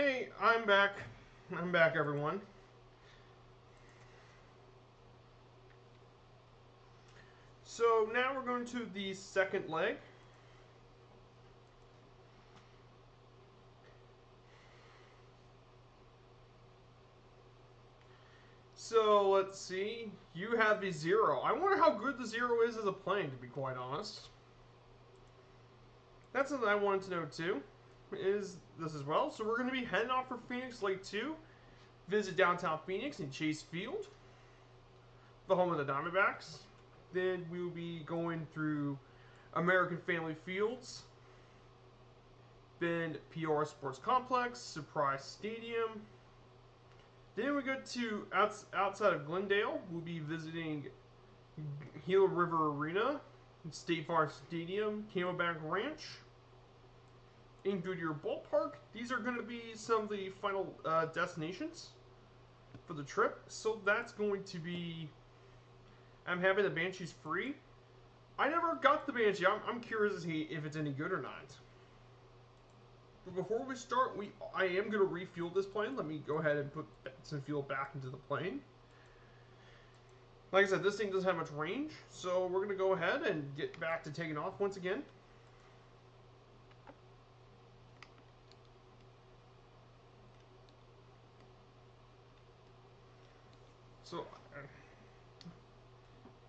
Hey, I'm back. I'm back, everyone. So now we're going to the second leg. So let's see. You have the 0. I wonder how good the 0 is as a plane, to be quite honest. That's something I wanted to know too. Is this as well? So we're going to be heading off for Phoenix Leg 2. Visit downtown Phoenix and Chase Field, the home of the Diamondbacks. Then we will be going through American Family Fields, then Piorra Sports Complex, Surprise Stadium. Then we go to outside of Glendale. We'll be visiting Gila River Arena, State Farm Stadium, Camelback Ranch, in Goodyear Ballpark. These are going to be some of the final destinations for the trip. So that's going to be... I'm having the Banshees free. I never got the Banshee. I'm curious to see if it's any good or not. But before we start, I am going to refuel this plane. Let me go ahead and put some fuel back into the plane. Like I said, this thing doesn't have much range, so we're going to go ahead and get back to taking off once again.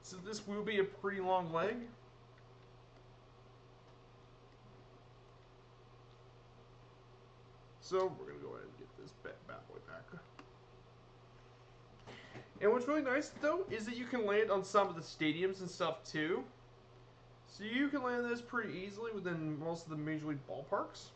So this will be a pretty long leg. So we're going to go ahead and get this bad boy back. And what's really nice, though, is that you can land on some of the stadiums and stuff, too. So you can land this pretty easily within most of the Major League ballparks.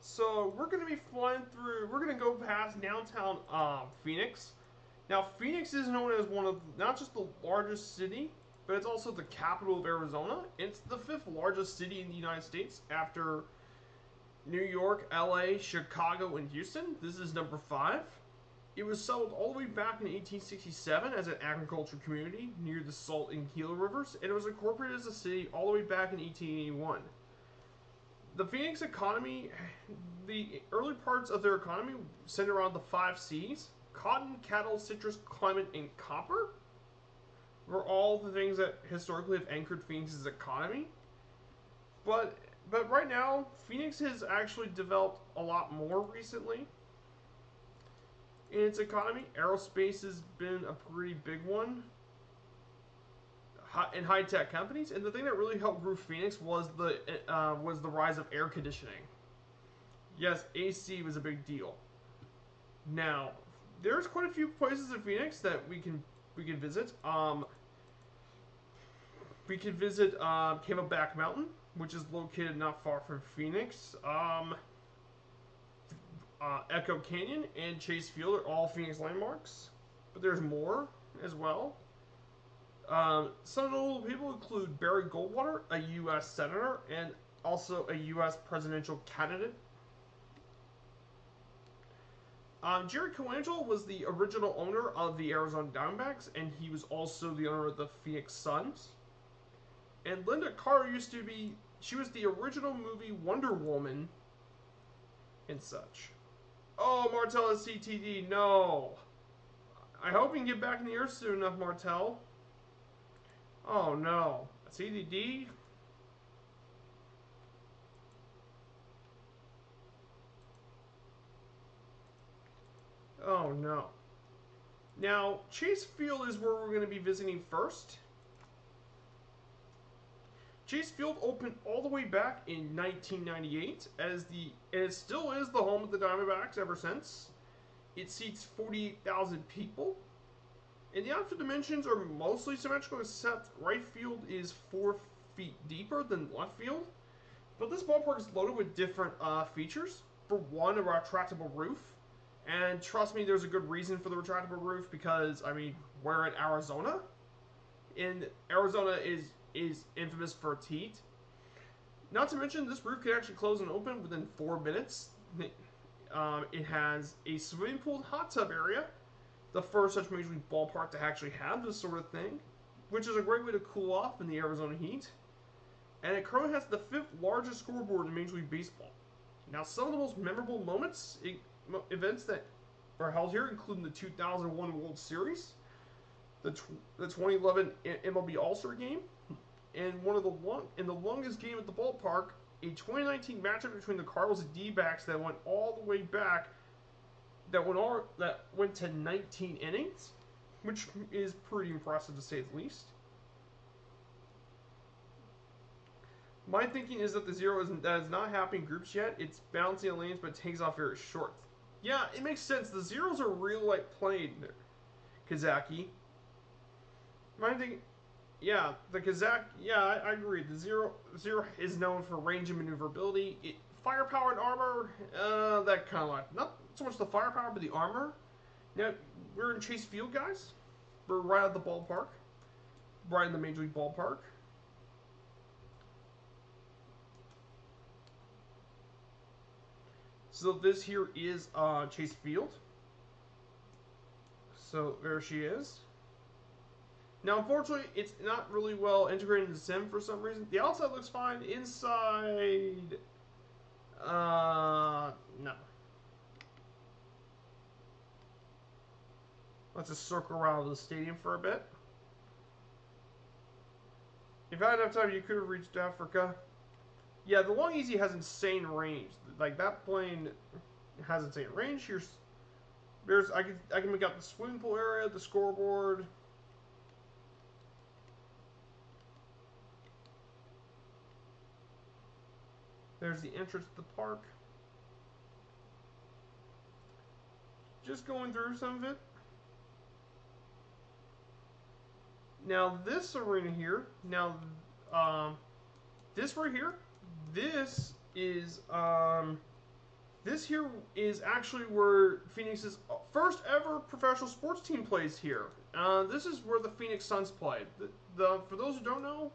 So we're going to be flying through, we're going to go past downtown Phoenix. Now Phoenix is known as one of, not just the largest city, but it's also the capital of Arizona. It's the 5th largest city in the United States after New York, LA, Chicago, and Houston. This is number 5. It was settled all the way back in 1867 as an agricultural community near the Salt and Gila rivers, and it was incorporated as a city all the way back in 1881. The Phoenix economy, the early parts of their economy centered around the 5 C's. Cotton, cattle, citrus, climate, and copper were all the things that historically have anchored Phoenix's economy. But right now, Phoenix has actually developed a lot more recently in its economy. Aerospace has been a pretty big one. In high-tech companies, and the thing that really helped grow Phoenix was the rise of air conditioning. Yes, AC was a big deal. Now, there's quite a few places in Phoenix that we can visit. We can visit Camelback Mountain, which is located not far from Phoenix. Echo Canyon and Chase Field are all Phoenix landmarks, but there's more as well. Some notable people include Barry Goldwater, a U.S. Senator, and also a U.S. presidential candidate. Jerry Colangelo was the original owner of the Arizona Diamondbacks, and he was also the owner of the Phoenix Suns. And Linda Carter she was the original movie Wonder Woman and such. Oh, Martell is CTD, no. I hope you can get back in the earth soon enough, Martell. Oh no, CDD? Oh no. Now, Chase Field is where we're going to be visiting first. Chase Field opened all the way back in 1998 and it still is the home of the Diamondbacks ever since. It seats 48,000 people. And the outfield dimensions are mostly symmetrical, except right field is 4 feet deeper than left field. But this ballpark is loaded with different features. For one, a retractable roof. And trust me, there's a good reason for the retractable roof because, I mean, we're in Arizona. and Arizona is infamous for its heat. Not to mention, this roof can actually close and open within 4 minutes. It has a swimming pool and hot tub area, the first such Major League ballpark to actually have this sort of thing, which is a great way to cool off in the Arizona heat. And it currently has the 5th largest scoreboard in Major League Baseball. Now, some of the most memorable events that are held here include the 2001 World Series, the 2011 MLB All-Star Game, and the longest game at the ballpark, a 2019 matchup between the Cardinals and D-backs that went all the way back, that went to 19 innings, which is pretty impressive to say the least. My thinking is that the zero is not happening in groups yet. It's bouncing on lanes, but it takes off very short. Yeah, it makes sense. The zeros are real like played, Kazaki. My thinking, yeah, the Kazak. Yeah, I agree. The zero is known for range and maneuverability. Firepower and armor, that kind of like not so much the firepower, but the armor. Now we're in Chase Field, guys. We're right at the ballpark, right in the Major League ballpark. So this here is Chase Field. So there she is. Now, unfortunately, it's not really well integrated into Sim for some reason. The outside looks fine. Inside, no. Let's just circle around the stadium for a bit. If I had enough time, you could have reached Africa. Yeah, the Long Easy has insane range. Like, that plane has insane range. I can make out the swimming pool area, the scoreboard. There's the entrance to the park. Just going through some of it. Now this arena here, this right here, this here is actually where Phoenix's first ever professional sports team plays here. This is where the Phoenix Suns played. For those who don't know,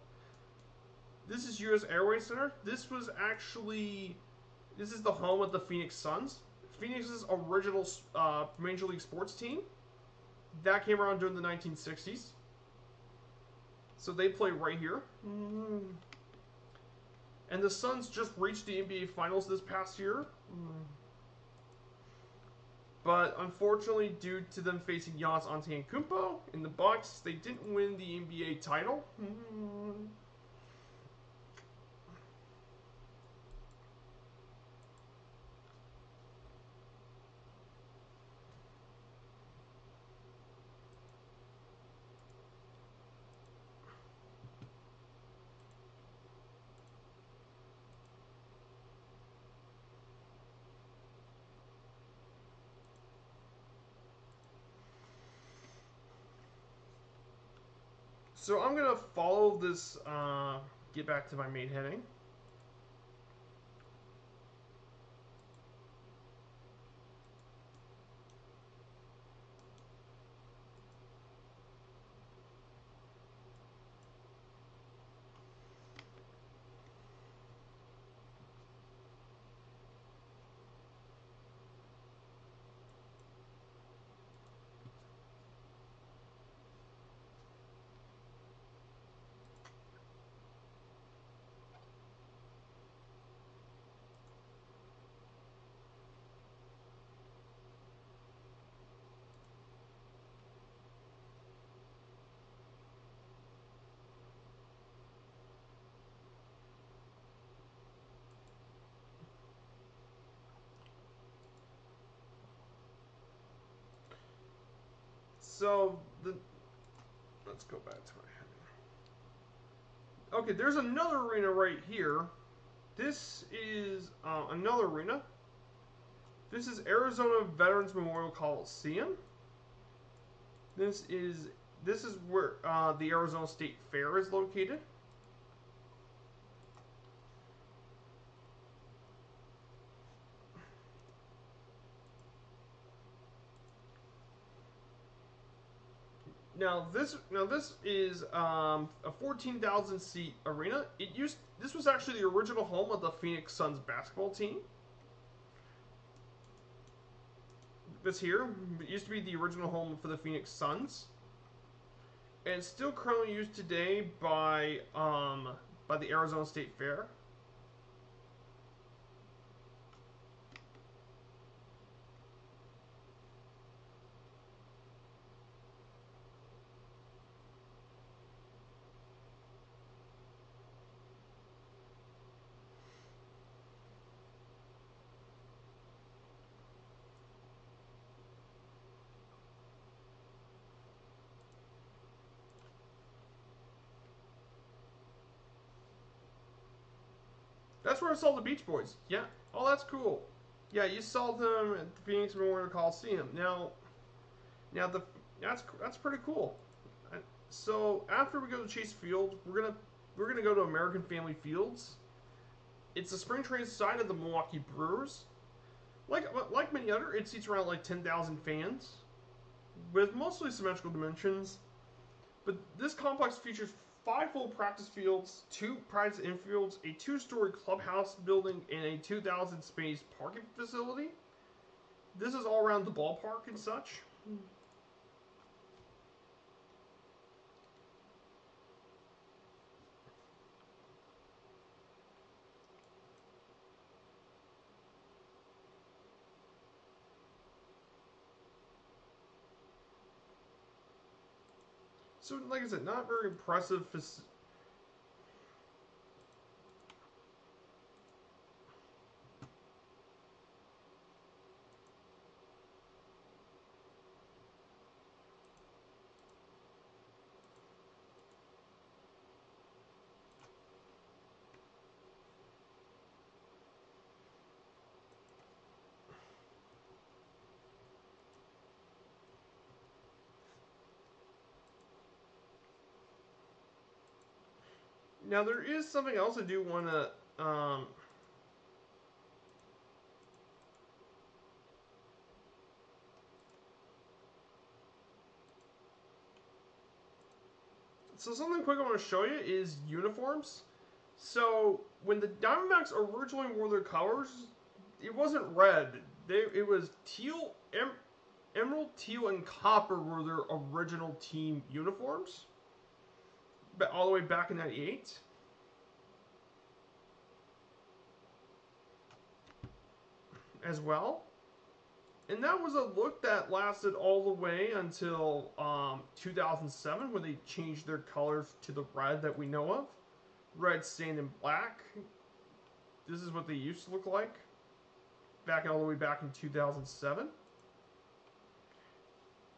this is US Airways Center. This is the home of the Phoenix Suns. Phoenix's original Major League sports team. That came around during the 1960s. So they play right here. And the Suns just reached the NBA Finals this past year. But unfortunately, due to them facing Giannis Antetokounmpo in the Bucks, they didn't win the NBA title. So I'm going to follow this, get back to my main heading. So, let's go back to my heading. Okay, there's another arena right here. This is another arena. This is Arizona Veterans Memorial Coliseum. This is where the Arizona State Fair is located. This is a 14,000 seat arena. This was actually the original home of the Phoenix Suns basketball team. This here it used to be the original home for the Phoenix Suns, and it's still currently used today by the Arizona State Fair. That's where I saw the Beach Boys. Yeah. Oh, that's cool. Yeah, you saw them at the Phoenix Memorial Coliseum. Now that's pretty cool. So after we go to Chase Field, we're gonna go to American Family Fields. It's the spring training side of the Milwaukee Brewers. Like many other, it seats around like 10,000 fans, with mostly symmetrical dimensions. But this complex features 5 full practice fields, 2 practice infields, a 2-story clubhouse building, and a 2,000 space parking facility. This is all around the ballpark and such. So, like I said, not very impressive. Now, there is something else I do want to. So, something quick I want to show you is uniforms. So, when the Diamondbacks originally wore their colors, it wasn't red. It was emerald, teal, and copper were their original team uniforms. But all the way back in '98. As well. And that was a look that lasted all the way until 2007 when they changed their colors to the red that we know of. Red, sand, and black. This is what they used to look like. All the way back in 2007.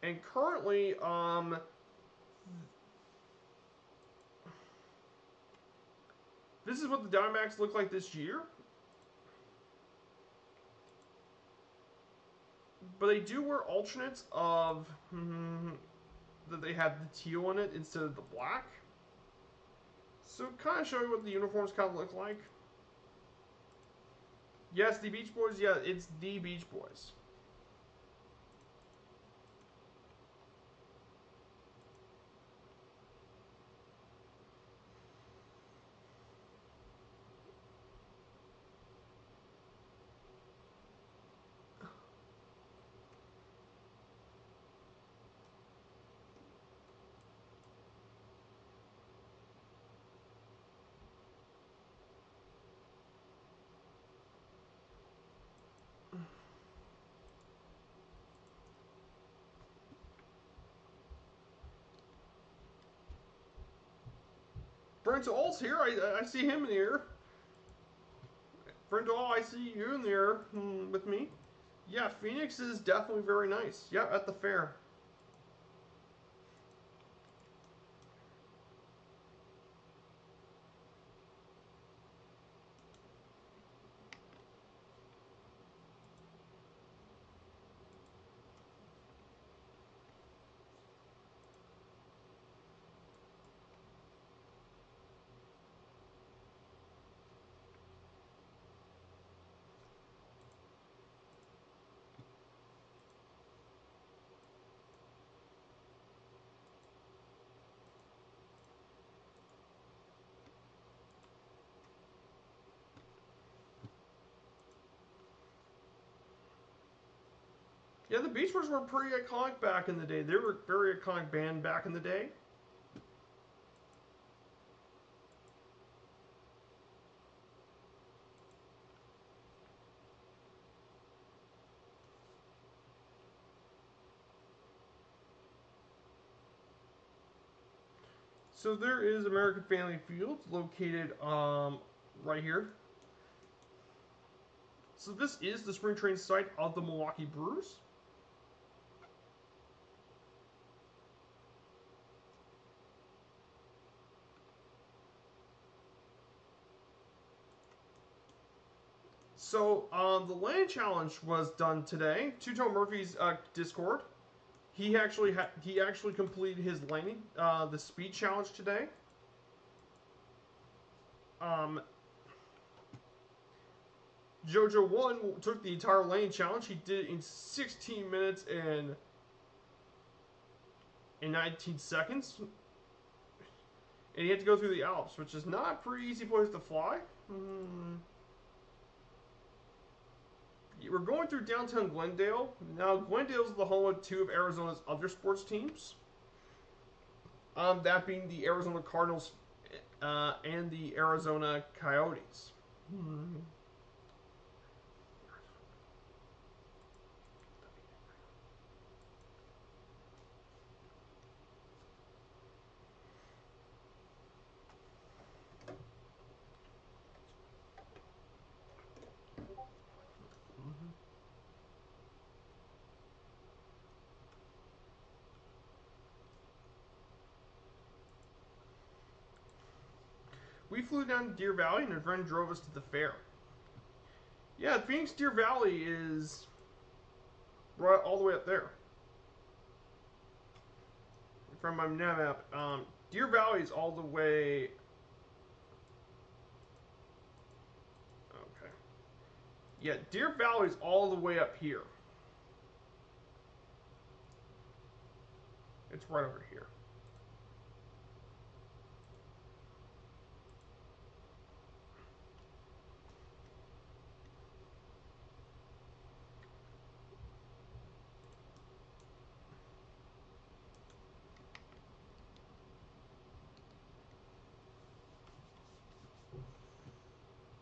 And currently, this is what the Diamondbacks look like this year. But they do wear alternates of that they have the teal in it instead of the black. So kind of show you what the uniforms kind of look like. Yes, the Beach Boys. Yeah, it's the Beach Boys. Brent All's here. I see him in the air. Brent All, I see you in the air with me. Yeah, Phoenix is definitely very nice. Yeah, at the fair. Yeah, the Beach Boys were pretty iconic back in the day. They were a very iconic band back in the day. So there is American Family Field located right here. So this is the spring training site of the Milwaukee Brewers. So the land challenge was done today. Two-Tone Murphy's Discord. He actually completed his lane the speed challenge today. JoJo 1 took the entire lane challenge. He did it in 16 minutes and 19 seconds. And he had to go through the Alps, which is not a pretty easy place to fly. We're going through downtown Glendale. Now, Glendale is the home of two of Arizona's other sports teams. That being the Arizona Cardinals and the Arizona Coyotes. We flew down to Deer Valley and a friend drove us to the fair. Yeah, Phoenix Deer Valley is right all the way up there. From my map, Deer Valley is all the way. Okay. Yeah, Deer Valley is all the way up here. It's right over here.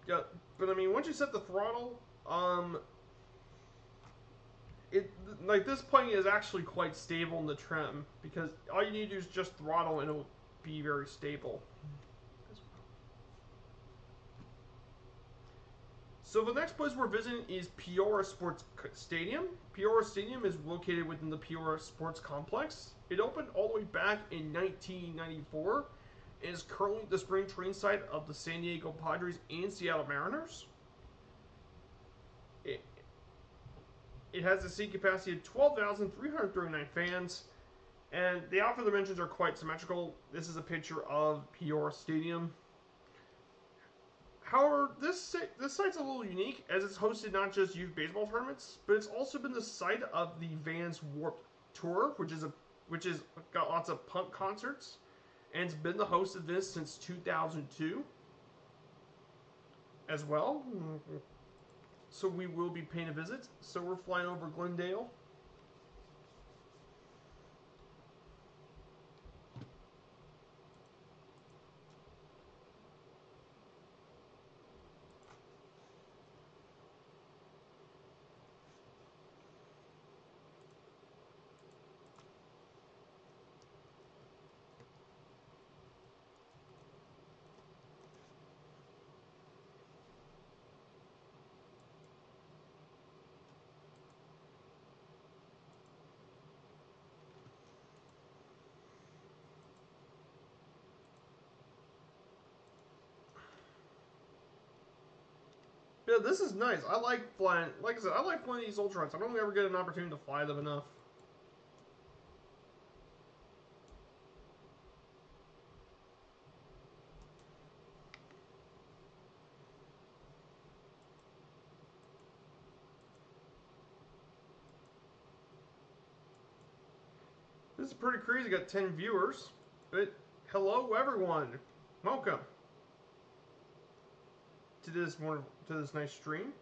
Yeah, but I mean, once you set the throttle, it like this plane is actually quite stable in the trim because all you need to do is just throttle and it'll be very stable. So the next place we're visiting is Piorra Sports Stadium. Piorra Stadium is located within the Piorra Sports Complex. It opened all the way back in 1994 and is currently the spring training site of the San Diego Padres and Seattle Mariners. It has a seat capacity of 12,339 fans, and the outfield dimensions are quite symmetrical. This is a picture of Piorra Stadium. However, this site's a little unique as it's hosted not just youth baseball tournaments, but it's also been the site of the Vans Warped Tour, which is got lots of punk concerts, and it's been the host of this since 2002 as well. So we will be paying a visit. So we're flying over Glendale. Yeah, this is nice. I like flying. Like I said, I like flying these Ultrons. I don't ever get an opportunity to fly them enough. This is pretty crazy. Got 10 viewers. But hello, everyone. Welcome to this nice stream.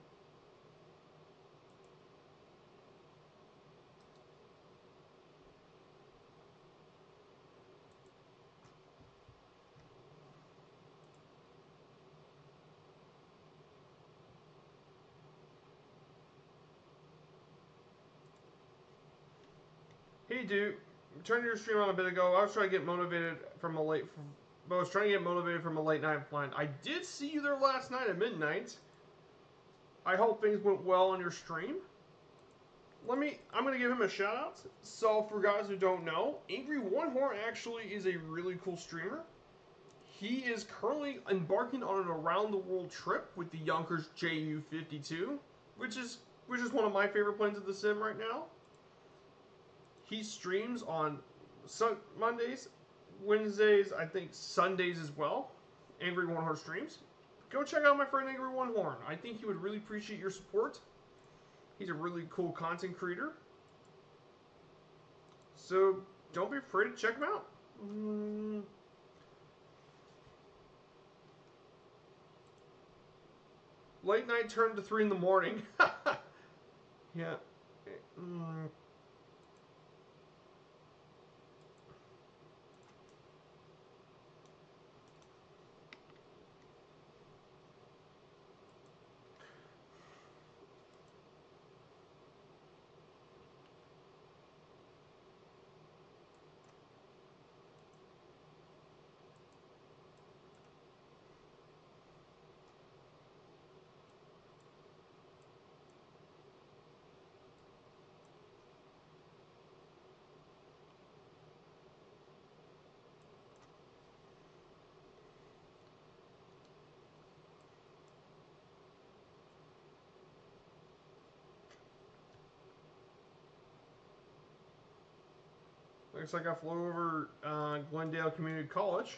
Hey, dude, turn your stream on a bit ago. I was trying to get motivated from a late. I was trying to get motivated from a late night flight. I did see you there last night at midnight. I hope things went well on your stream. I'm gonna give him a shout out. So for guys who don't know, Angry One Horn actually is a really cool streamer. He is currently embarking on an around the world trip with the Yonkers JU-52, which is one of my favorite planes of the sim right now. He streams on Mondays, Wednesdays, I think Sundays as well. Angry One Horn streams. Go check out my friend Angry One Horn. I think he would really appreciate your support. He's a really cool content creator. So don't be afraid to check him out. Late night turned to 3 in the morning. Yeah. Looks like I flew over Glendale Community College.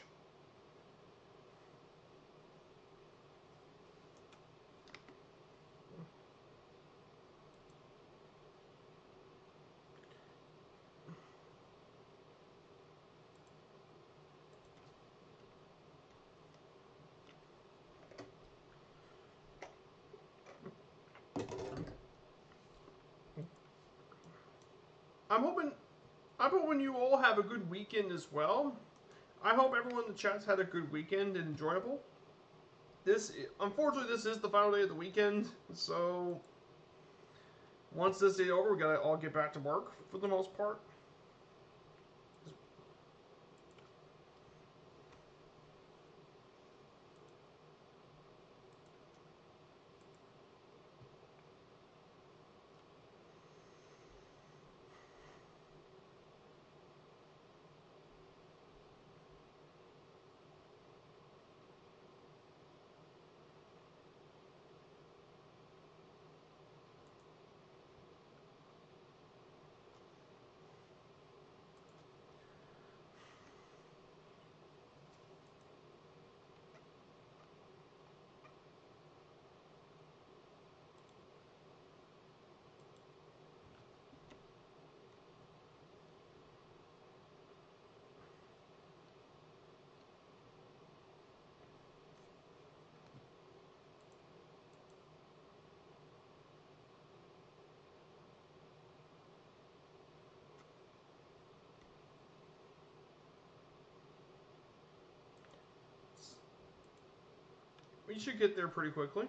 I'm hoping you all have a good weekend as well. I hope everyone in the chat's had a good weekend and enjoyable. Unfortunately, this is the final day of the weekend, so once this day is over, we gotta all get back to work for the most part. We should get there pretty quickly.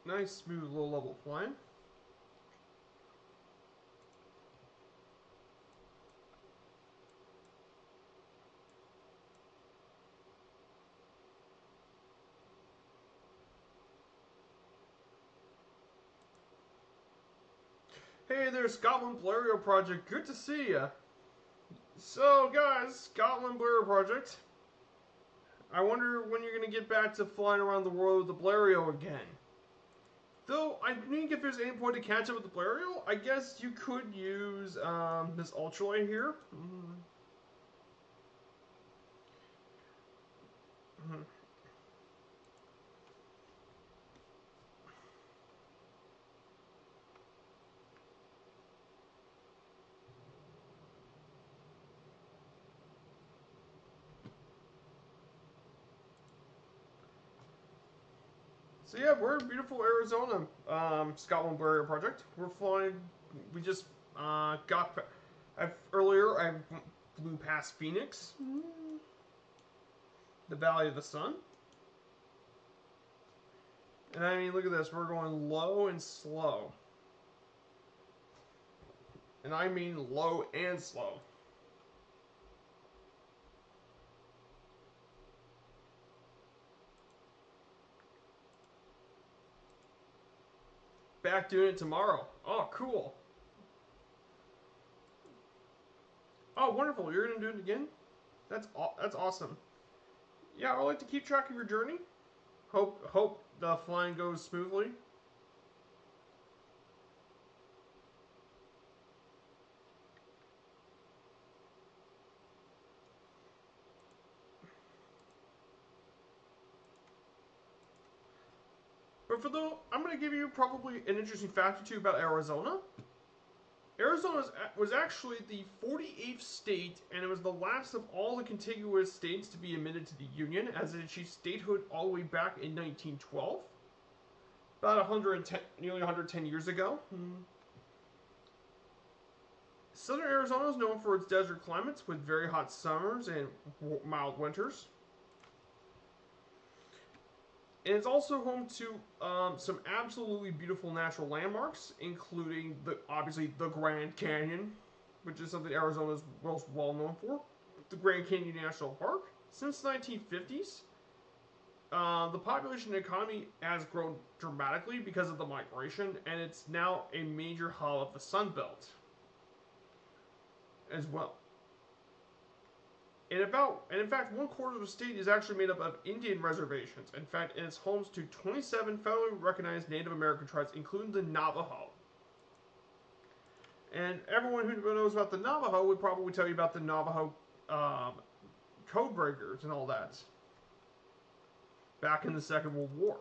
Nice, smooth, low-level flying. Hey there, Scotland Blériot Project. Good to see ya. So, guys, Scotland Blériot Project. I wonder when you're going to get back to flying around the world with the Blériot again. Though, I think if there's any point to catch up with the Blériot, I guess you could use this ultralight here. So yeah, we're in beautiful Arizona, Scotland Blériot Project. We're flying. We just earlier I flew past Phoenix, the Valley of the Sun, And I mean, look at this. We're going low and slow. And I mean low and slow. Back doing it tomorrow. Oh, cool. Oh, wonderful. You're going to do it again? That's awesome. Yeah, I would like to keep track of your journey. Hope the flying goes smoothly. But I'm going to give you probably an interesting fact or two about Arizona. Arizona was actually the 48th state, and it was the last of all the contiguous states to be admitted to the Union, as it achieved statehood all the way back in 1912, about 110, nearly 110 years ago. Southern Arizona is known for its desert climates with very hot summers and mild winters. And it's also home to some absolutely beautiful natural landmarks, including obviously the Grand Canyon, which is something Arizona is most well known for. The Grand Canyon National Park. Since the 1950s, the population and economy has grown dramatically because of the migration, and it's now a major hub of the Sun Belt as well. And in fact, 1/4 of the state is actually made up of Indian reservations. In fact, it's homes to 27 federally recognized Native American tribes, including the Navajo. And everyone who knows about the Navajo would probably tell you about the Navajo code breakers and all that back in the Second World War.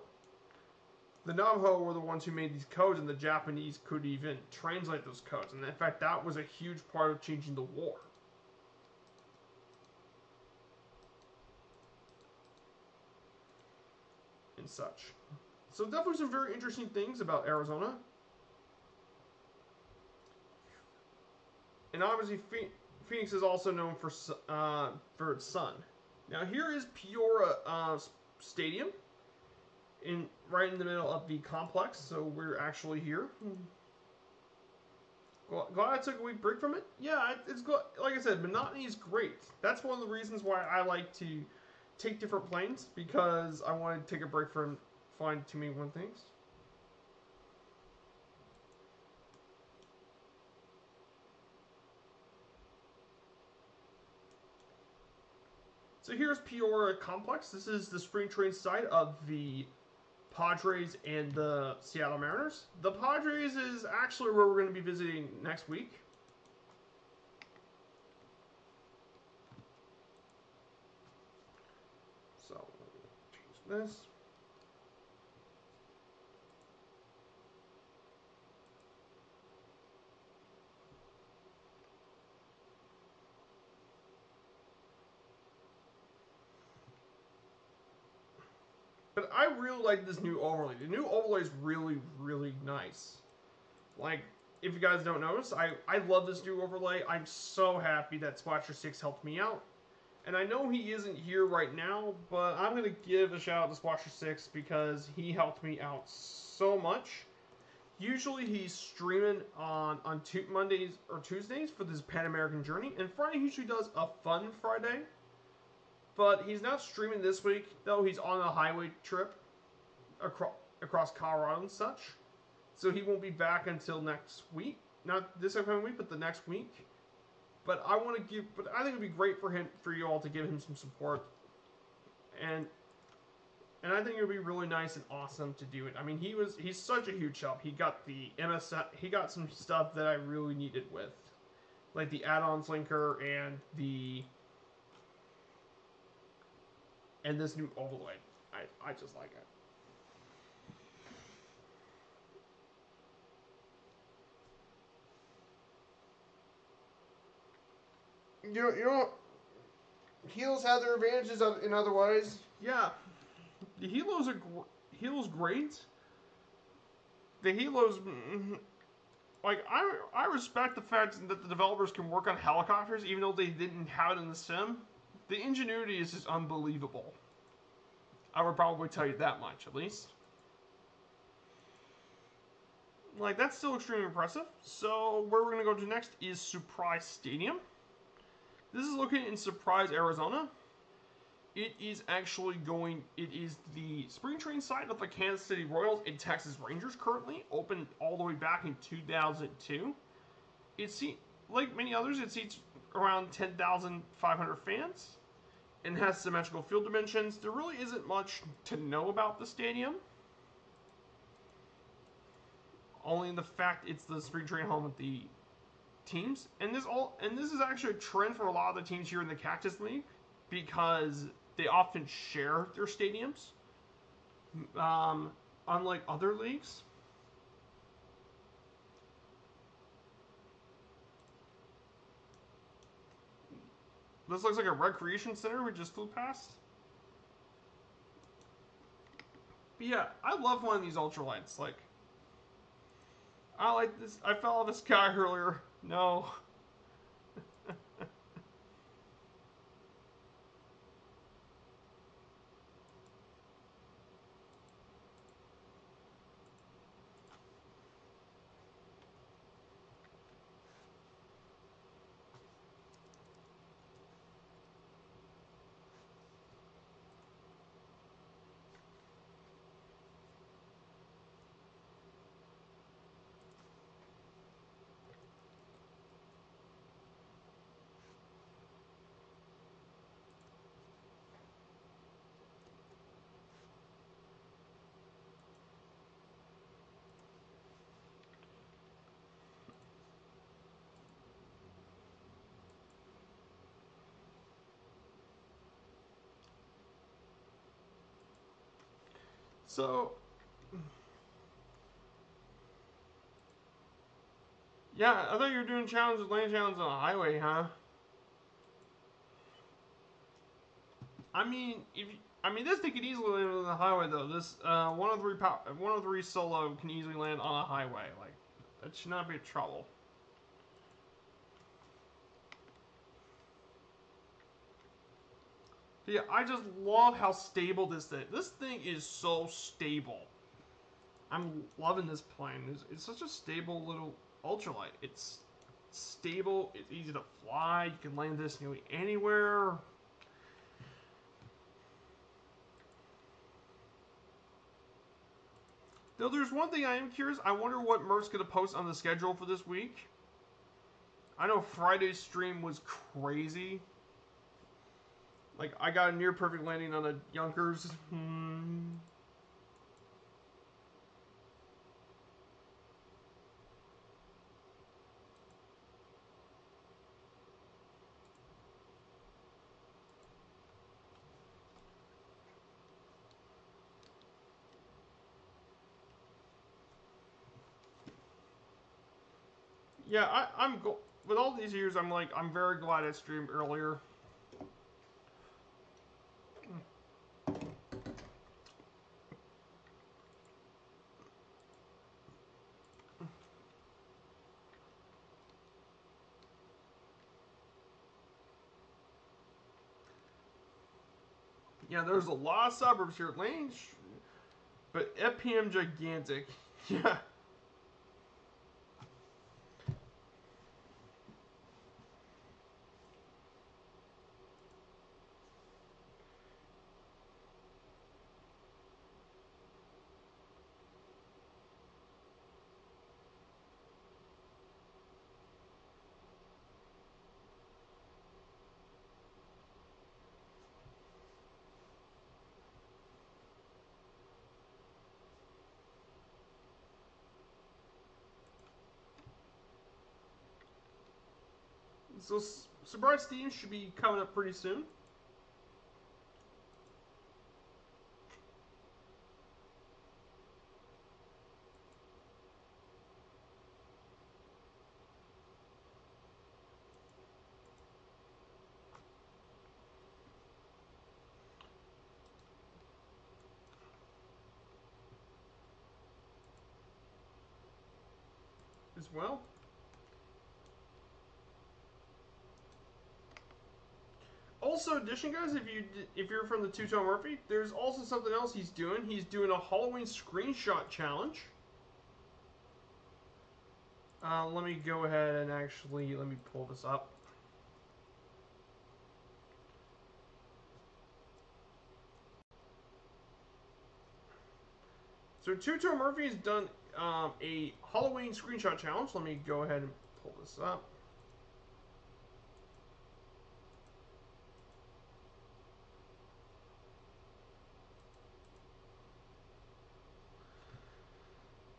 The Navajo were the ones who made these codes, and the Japanese could even translate those codes. And in fact, that was a huge part of changing the war. And such. So definitely some very interesting things about Arizona. And obviously Phoenix is also known for its sun. Now here is Piorra Stadium, right in the middle of the complex. So we're actually here. Glad I took a week break from it. Yeah, it's good. Like I said, monotony is great. That's one of the reasons why I like to take different planes, because I want to take a break from flying too many one things. So here's Piorra Complex. This is the spring training site of the Padres and the Seattle Mariners. The Padres is actually where we're going to be visiting next week. So, change this. But I really like this new overlay. The new overlay is really, really nice. Like, if you guys don't notice, I love this new overlay. I'm so happy that Splasher6 helped me out. And I know he isn't here right now, but I'm going to give a shout out to Splasher6 because he helped me out so much. Usually he's streaming on Mondays or Tuesdays for this Pan American Journey. And Friday he usually does a fun Friday. But he's not streaming this week, though he's on a highway trip across Colorado and such. So he won't be back until next week. Not this upcoming week, but the next week. But I think it'd be great for you all to give him some support. And I think it would be really nice and awesome to do it. I mean, he's such a huge help. He got the MSF, he got some stuff that I really needed with, like the add-ons linker and this new overlay. I just like it. You know, helos have their advantages in other ways. Yeah, the helos great. The helos, like I respect the fact that the developers can work on helicopters even though they didn't have it in the sim. The ingenuity is just unbelievable. I would probably tell you that much, at least. Like, that's still extremely impressive. So, where we're going to go to next is Surprise Stadium. This is located in Surprise, Arizona. It is the spring training site of the Kansas City Royals and Texas Rangers currently, opened all the way back in 2002. Like many others, it seats around 10,500 fans and has symmetrical field dimensions. There really isn't much to know about the stadium, only in the fact it's the spring training home of the teams. And this is actually a trend for a lot of the teams here in the Cactus League, because they often share their stadiums, unlike other leagues. This looks like a recreation center we just flew past. But yeah, I love one of these ultralights. Like, I like this. I fell off the sky earlier. No. So, yeah, I thought you were doing challenges, lane challenges on a highway, huh? This thing can easily land on the highway though. This 103 solo can easily land on a highway. Like, that should not be a trouble. But yeah, I just love how stable this thing. This thing is so stable. I'm loving this plane. It's such a stable little ultralight. It's stable. It's easy to fly. You can land this nearly anywhere. Though there's one thing I am curious. I wonder what Merck's going to post on the schedule for this week. I know Friday's stream was crazy. Like, I got a near perfect landing on a Yonkers. Yeah, with all these years, I'm very glad I streamed earlier. Yeah, there's a lot of suburbs here. But FPM gigantic. Yeah. So Surprise Stadium should be coming up pretty soon. As well. Also, addition guys, if you're from the Two-Tone Murphy, there's also something else he's doing. He's doing a Halloween screenshot challenge. Let me go ahead and actually, let me pull this up. So Tuto Murphy's done a Halloween screenshot challenge. Let me go ahead and pull this up.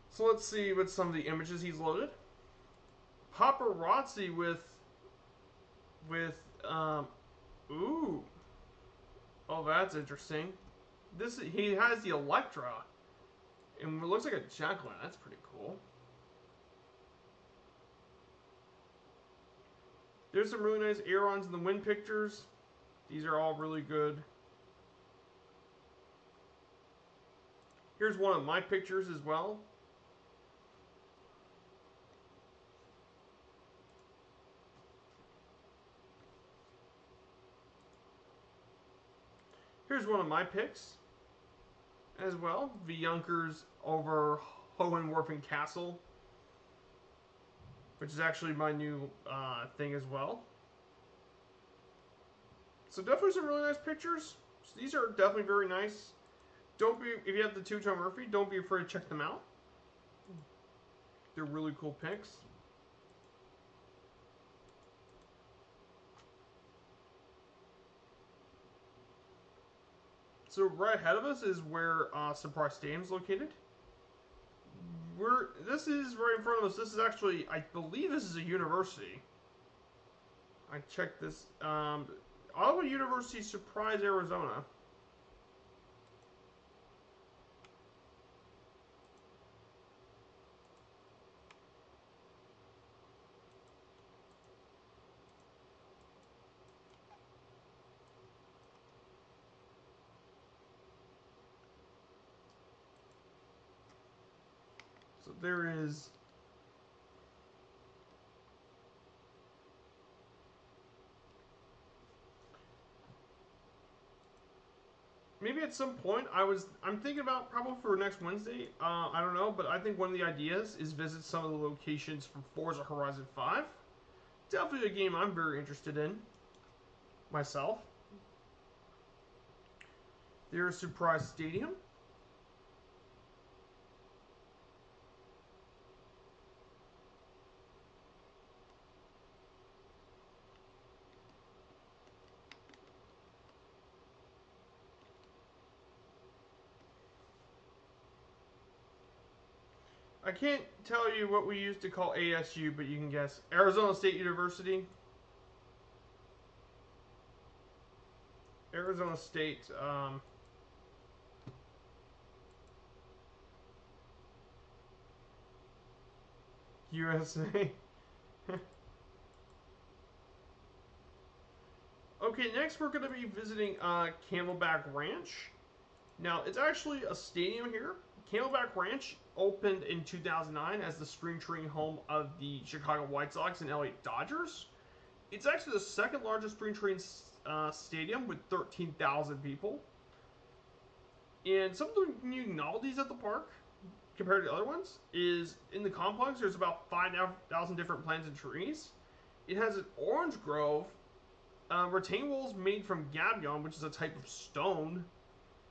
So let's see what some of the images he's loaded. Paparazzi with ooh, oh, that's interesting. This, he has the Electra, and it looks like a jack-o'-lantern. That's pretty cool. There's some really nice aerons in the wind pictures. These are all really good. Here's one of my pictures as well. Here's one of my picks as well. The Junkers over Hohenwerfen Castle, which is actually my new thing as well. So definitely some really nice pictures. So these are definitely very nice. Don't be, if you have the Tuto Murphy, don't be afraid to check them out. They're really cool pics. So right ahead of us is where Surprise Stadium is located. This is right in front of us. This is actually, I believe this is a university. I checked this. Iowa University, Surprise, Arizona. So there is. Maybe at some point I'm thinking about probably for next Wednesday. I don't know, but I think one of the ideas is visit some of the locations from Forza Horizon 5. Definitely a game I'm very interested in myself. There's Surprise Stadium. I can't tell you what we used to call ASU, but you can guess. Arizona State University. Arizona State. USA. Okay, next we're going to be visiting Camelback Ranch. Now, it's actually a stadium here. Camelback Ranch opened in 2009 as the spring training home of the Chicago White Sox and LA Dodgers. It's actually the second largest spring training stadium with 13,000 people. And some of the new novelties at the park, compared to other ones, is in the complex there's about 5,000 different plants and trees. It has an orange grove, retaining walls made from gabion, which is a type of stone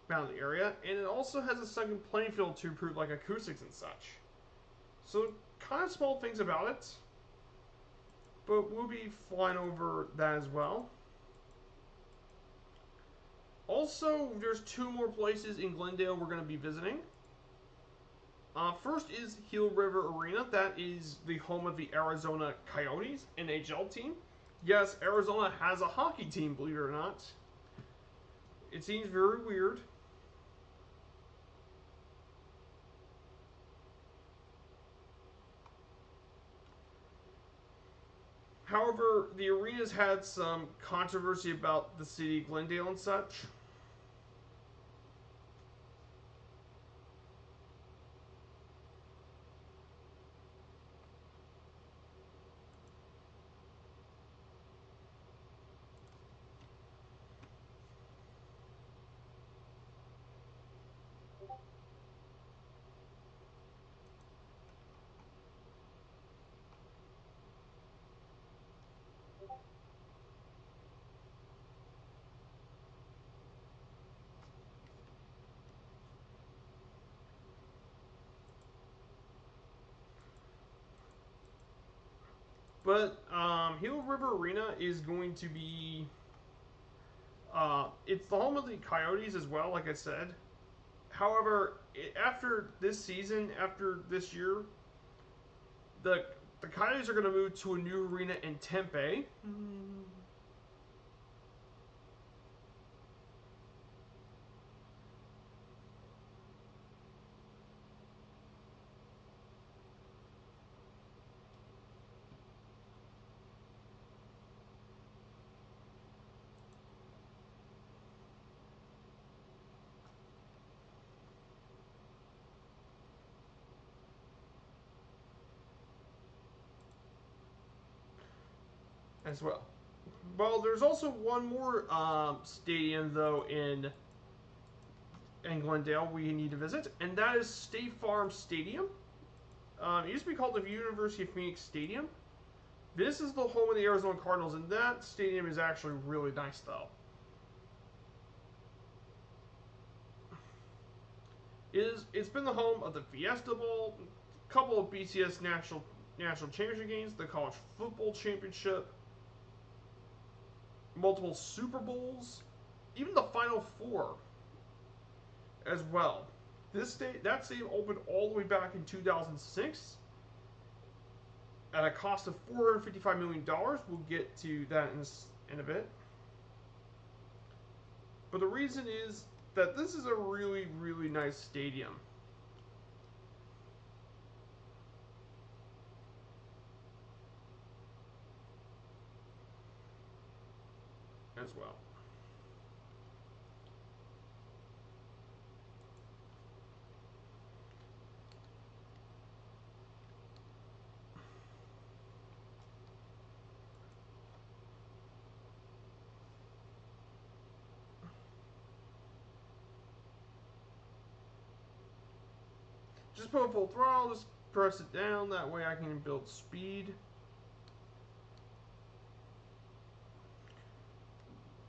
found in the area, and it also has a sunken playing field to improve like acoustics and such. So kind of small things about it, but we'll be flying over that as well. Also, there's two more places in Glendale we're going to be visiting. First is Heel River Arena. That is the home of the Arizona Coyotes NHL team. Yes, Arizona has a hockey team, believe it or not. It seems very weird. However, the arena's had some controversy about the city of Glendale and such. But Gila River Arena is going to be it's the home of the Coyotes as well, like I said. However, after this season, after this year, the the Coyotes are going to move to a new arena in Tempeh. As well. Well, there's also one more stadium though in Glendale we need to visit, and that is State Farm Stadium. It used to be called the University of Phoenix Stadium. This is the home of the Arizona Cardinals, and that stadium is actually really nice though. It's been the home of the Fiesta Bowl, a couple of BCS national championship games, the college football championship, multiple Super Bowls, even the Final Four as well. That stadium opened all the way back in 2006 at a cost of $455 million. We'll get to that in a bit. But the reason is that this is a really, really nice stadium. As well. Just put full throttle, just press it down, that way I can build speed.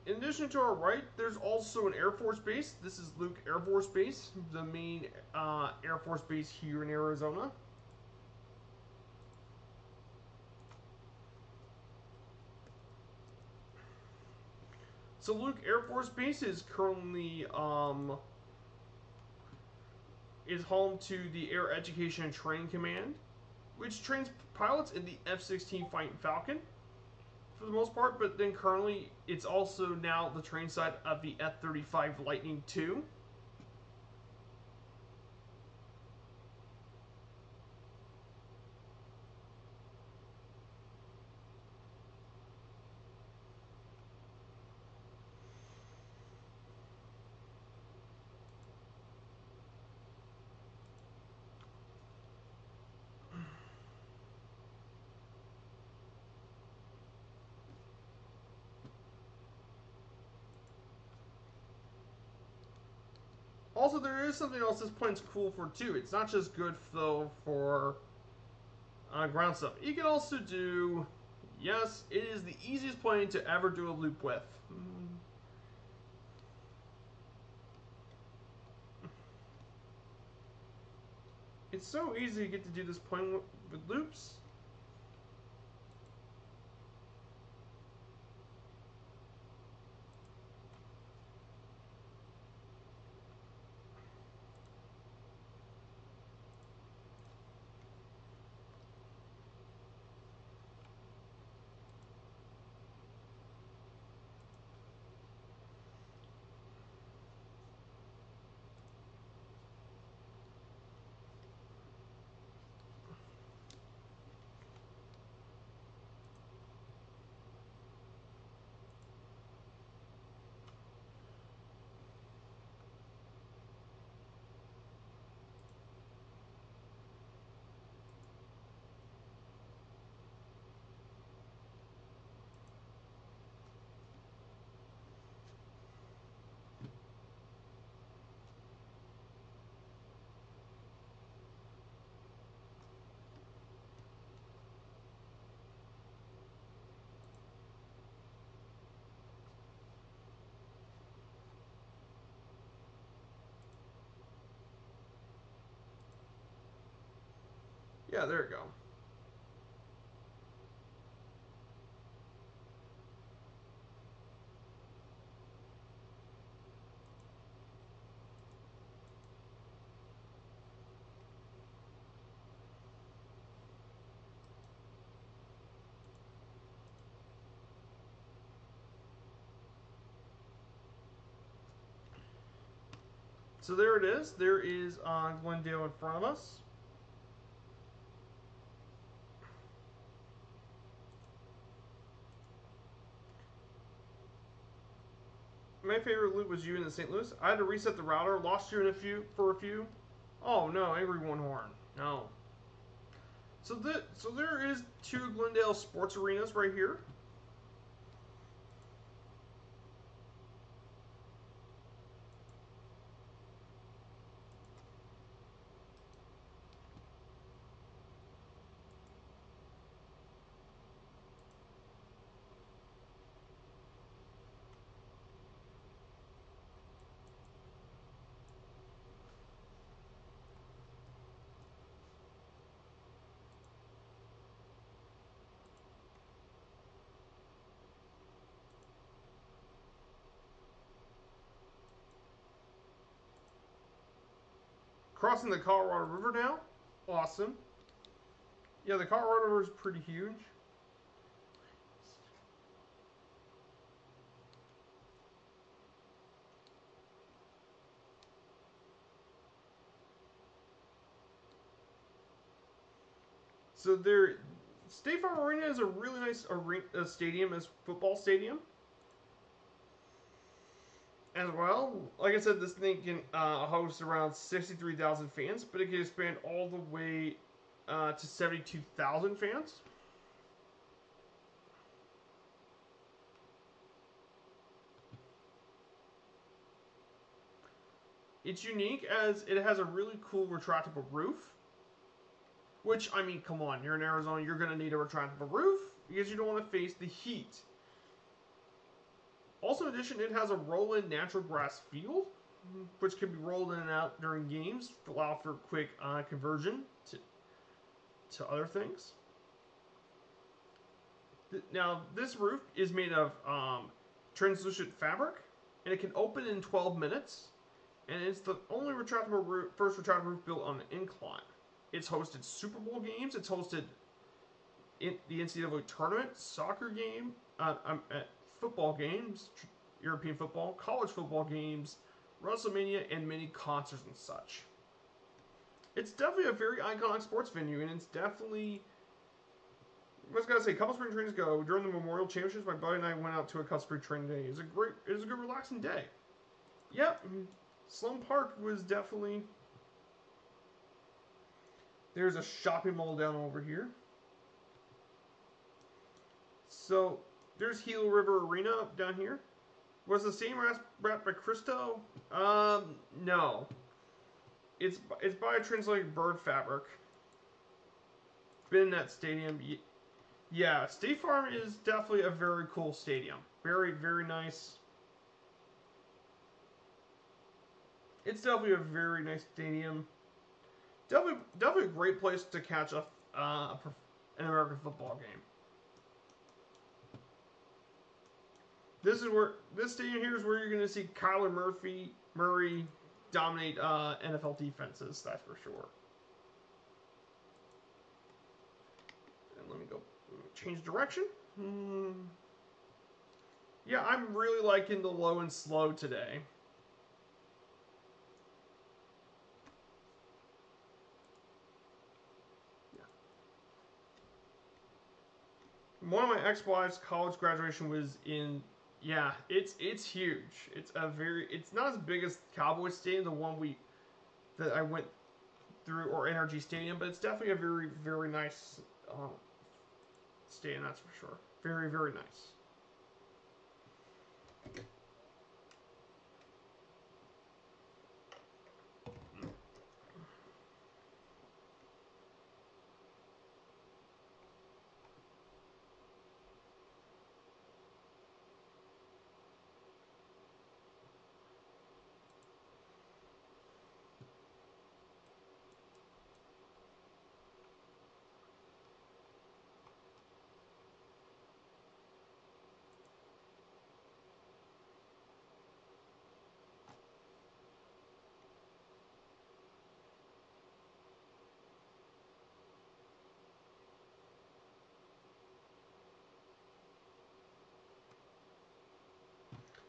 In addition to our right, there's also an Air Force Base. This is Luke Air Force Base, the main Air Force Base here in Arizona. So Luke Air Force Base is currently is home to the Air Education and Training Command, which trains pilots in the F-16 Fighting Falcon for the most part, but then currently it's also now the train site of the F-35 Lightning II. Also, there is something else this plane's cool for too. It's not just good though for ground stuff. You can also do, yes, it is the easiest plane to ever do a loop with. It's so easy to get to do this plane with loops. Yeah, there you go. So there it is. There is Glendale in front of us. My favorite loop was you in the St. Louis. I had to reset the router. Lost you in for a few. Oh no, angry one horn. No. So there is two Glendale sports arenas right here. Crossing the Colorado River now. Awesome. Yeah, the Colorado River is pretty huge. So there, State Farm Arena is a really nice stadium, as football stadium. As well, like I said, this thing can host around 63,000 fans, but it can expand all the way to 72,000 fans. It's unique as it has a really cool retractable roof. Which, I mean, come on, you're in Arizona, you're going to need a retractable roof because you don't want to face the heat. Also, in addition, it has a roll-in natural grass field, which can be rolled in and out during games to allow for quick conversion to other things. Now, this roof is made of translucent fabric, and it can open in 12 minutes, and it's the only first retractable roof built on an incline. It's hosted Super Bowl games. It's hosted the NCAA tournament, soccer game, football games, European football, college football games, WrestleMania, and many concerts and such. It's definitely a very iconic sports venue, and it's definitely. I was gonna say, a couple spring trainings ago during the Memorial Championships, my buddy and I went out to a couple spring training day. It was a good relaxing day. Yep, Sloan Park was definitely. There's a shopping mall down over here. So there's Gila River Arena down here. Was the same wrapped by Cristo? No. It's by a translated bird fabric. Been in that stadium. Yeah, State Farm is definitely a very cool stadium. Very, very nice. It's definitely a very nice stadium. Definitely a great place to catch an American football game. This stadium here is where you're going to see Kyler Murray dominate NFL defenses. That's for sure. And let me go change direction. Yeah, I'm really liking the low and slow today. One of my ex-wives' college graduation was in. Yeah, it's huge. It's not as big as Cowboys Stadium, the one that I went through, or NRG Stadium, but it's definitely a very, very nice stadium. That's for sure. Very, very nice.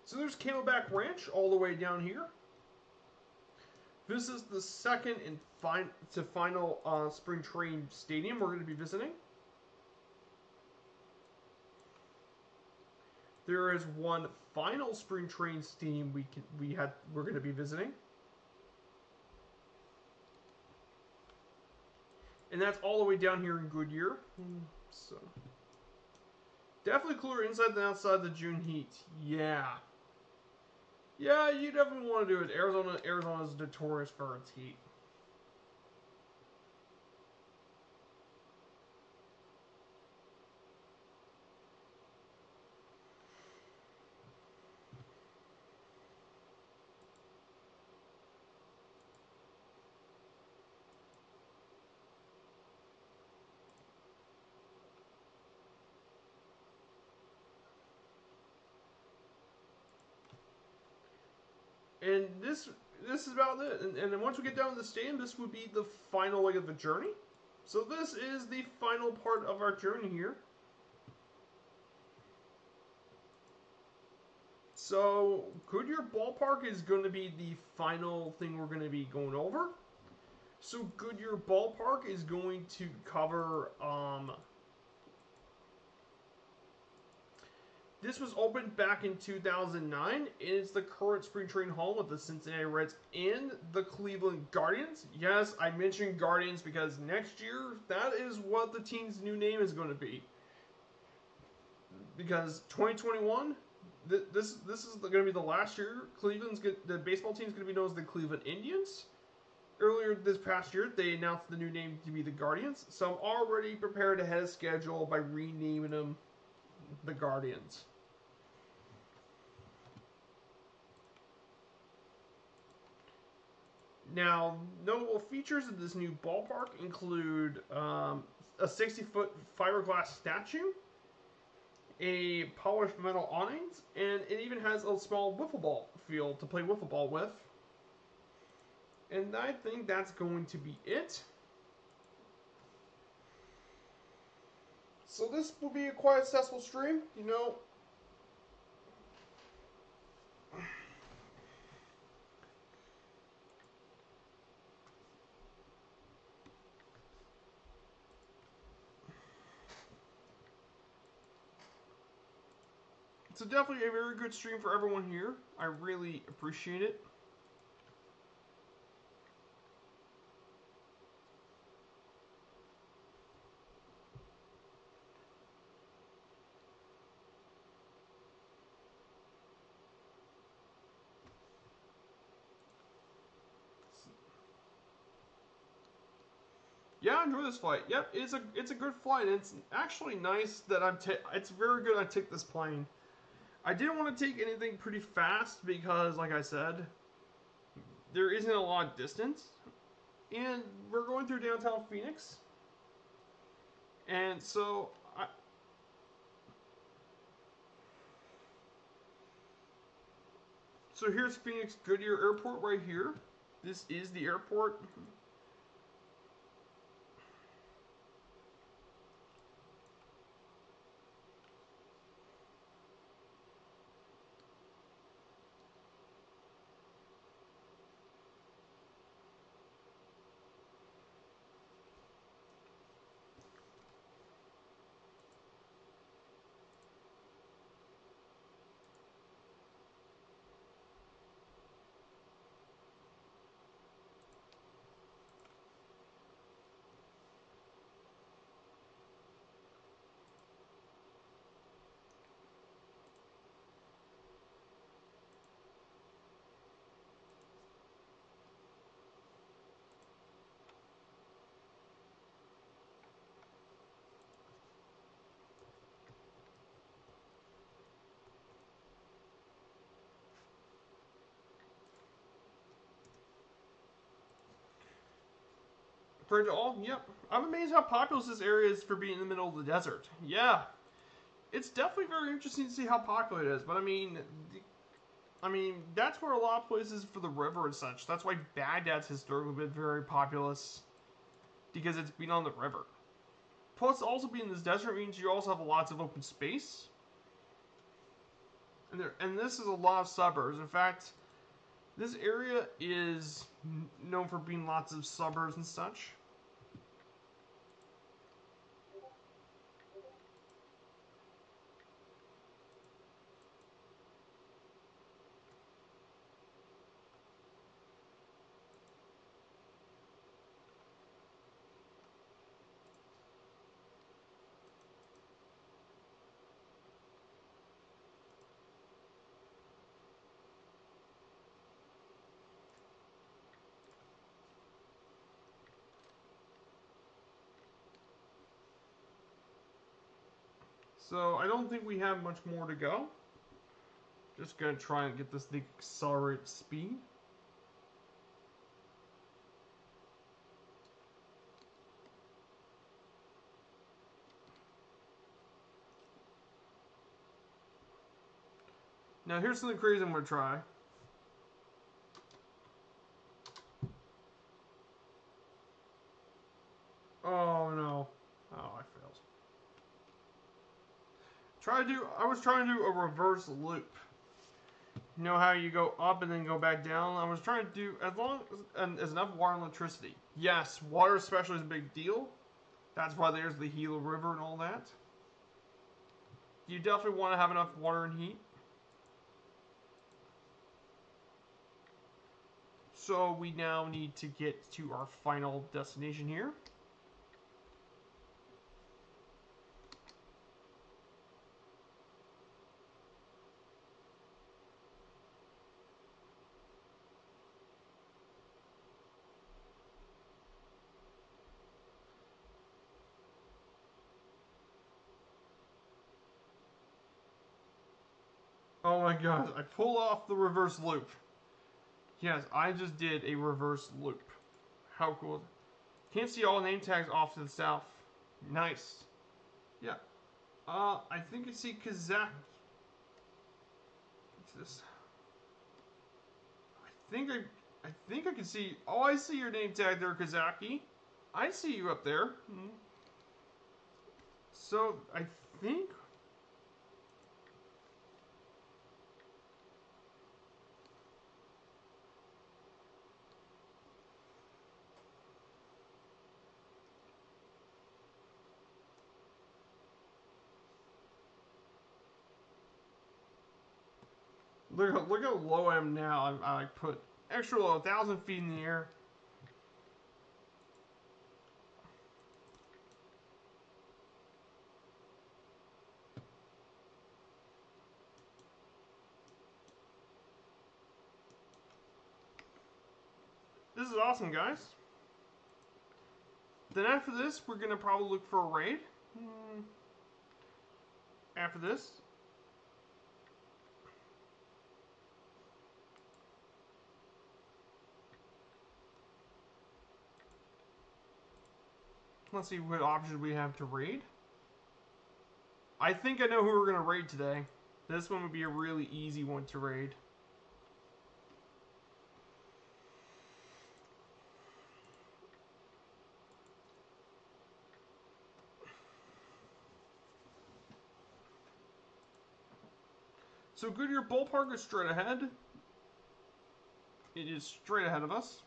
So there's Camelback Ranch all the way down here. This is the second and final spring training stadium we're going to be visiting. There is one final spring training stadium we're going to be visiting, and that's all the way down here in Goodyear. So definitely cooler inside than outside the June heat. Yeah, you definitely want to do it. Arizona is notorious for its heat. And this is about it. And then once we get down to the stadium, this would be the final leg of the journey. So this is the final part of our journey here. So Goodyear Ballpark is going to be the final thing we're going to be going over. So Goodyear Ballpark is going to cover. This was opened back in 2009. It is the current spring training home of the Cincinnati Reds and the Cleveland Guardians. Yes, I mentioned Guardians because next year, that is what the team's new name is going to be. Because 2021, this is going to be the last year. The baseball team is going to be known as the Cleveland Indians. Earlier this past year, they announced the new name to be the Guardians. So I'm already prepared ahead of schedule by renaming them the Guardians. Now, notable features of this new ballpark include a 60-foot fiberglass statue, a polished metal awnings, and it even has a small wiffle ball field to play wiffle ball with. And I think that's going to be it. So this will be a quite successful stream, you know. So definitely a very good stream for everyone here. I really appreciate it. Yeah, I enjoy this flight. Yep, it's a good flight. It's actually nice that it's very good I take this plane. I didn't want to take anything pretty fast because, like I said, there isn't a lot of distance. And we're going through downtown Phoenix. And so, so here's Phoenix Goodyear Airport right here. This is the airport. Compared to all, yep. I'm amazed how populous this area is for being in the middle of the desert. Yeah. It's definitely very interesting to see how popular it is, but I mean, that's where a lot of places for the river and such. That's why Baghdad's historically been very populous, because it's been on the river. Plus, also being in this desert means you also have lots of open space, and this is a lot of suburbs. In fact, This area is known for being lots of suburbs and such. So I don't think we have much more to go. Just gonna try and get this thing accelerate speed. Now here's something crazy I'm gonna try. Oh no. Oh, I failed. I was trying to do a reverse loop. You know how you go up and then go back down? I was trying to do as long as enough water and electricity. Yes, water especially is a big deal. That's why there's the Gila River and all that. You definitely want to have enough water and heat. So we now need to get to our final destination here. Oh my god, I pulled off the reverse loop. Yes, I just did a reverse loop. How cool. Can't see all name tags off to the south. Nice. Yeah. I think I see Kazaki. What's this? I think I can see. Oh, I see your name tag there, Kazaki. I see you up there. So I think. Look how low I am now. I put extra 1,000 feet in the air. This is awesome, guys. Then after this, we're gonna probably look for a raid. After this. Let's see what options we have to raid. I think I know who we're going to raid today. This one would be a really easy one to raid. So Goodyear Ballpark is straight ahead. It is straight ahead of us.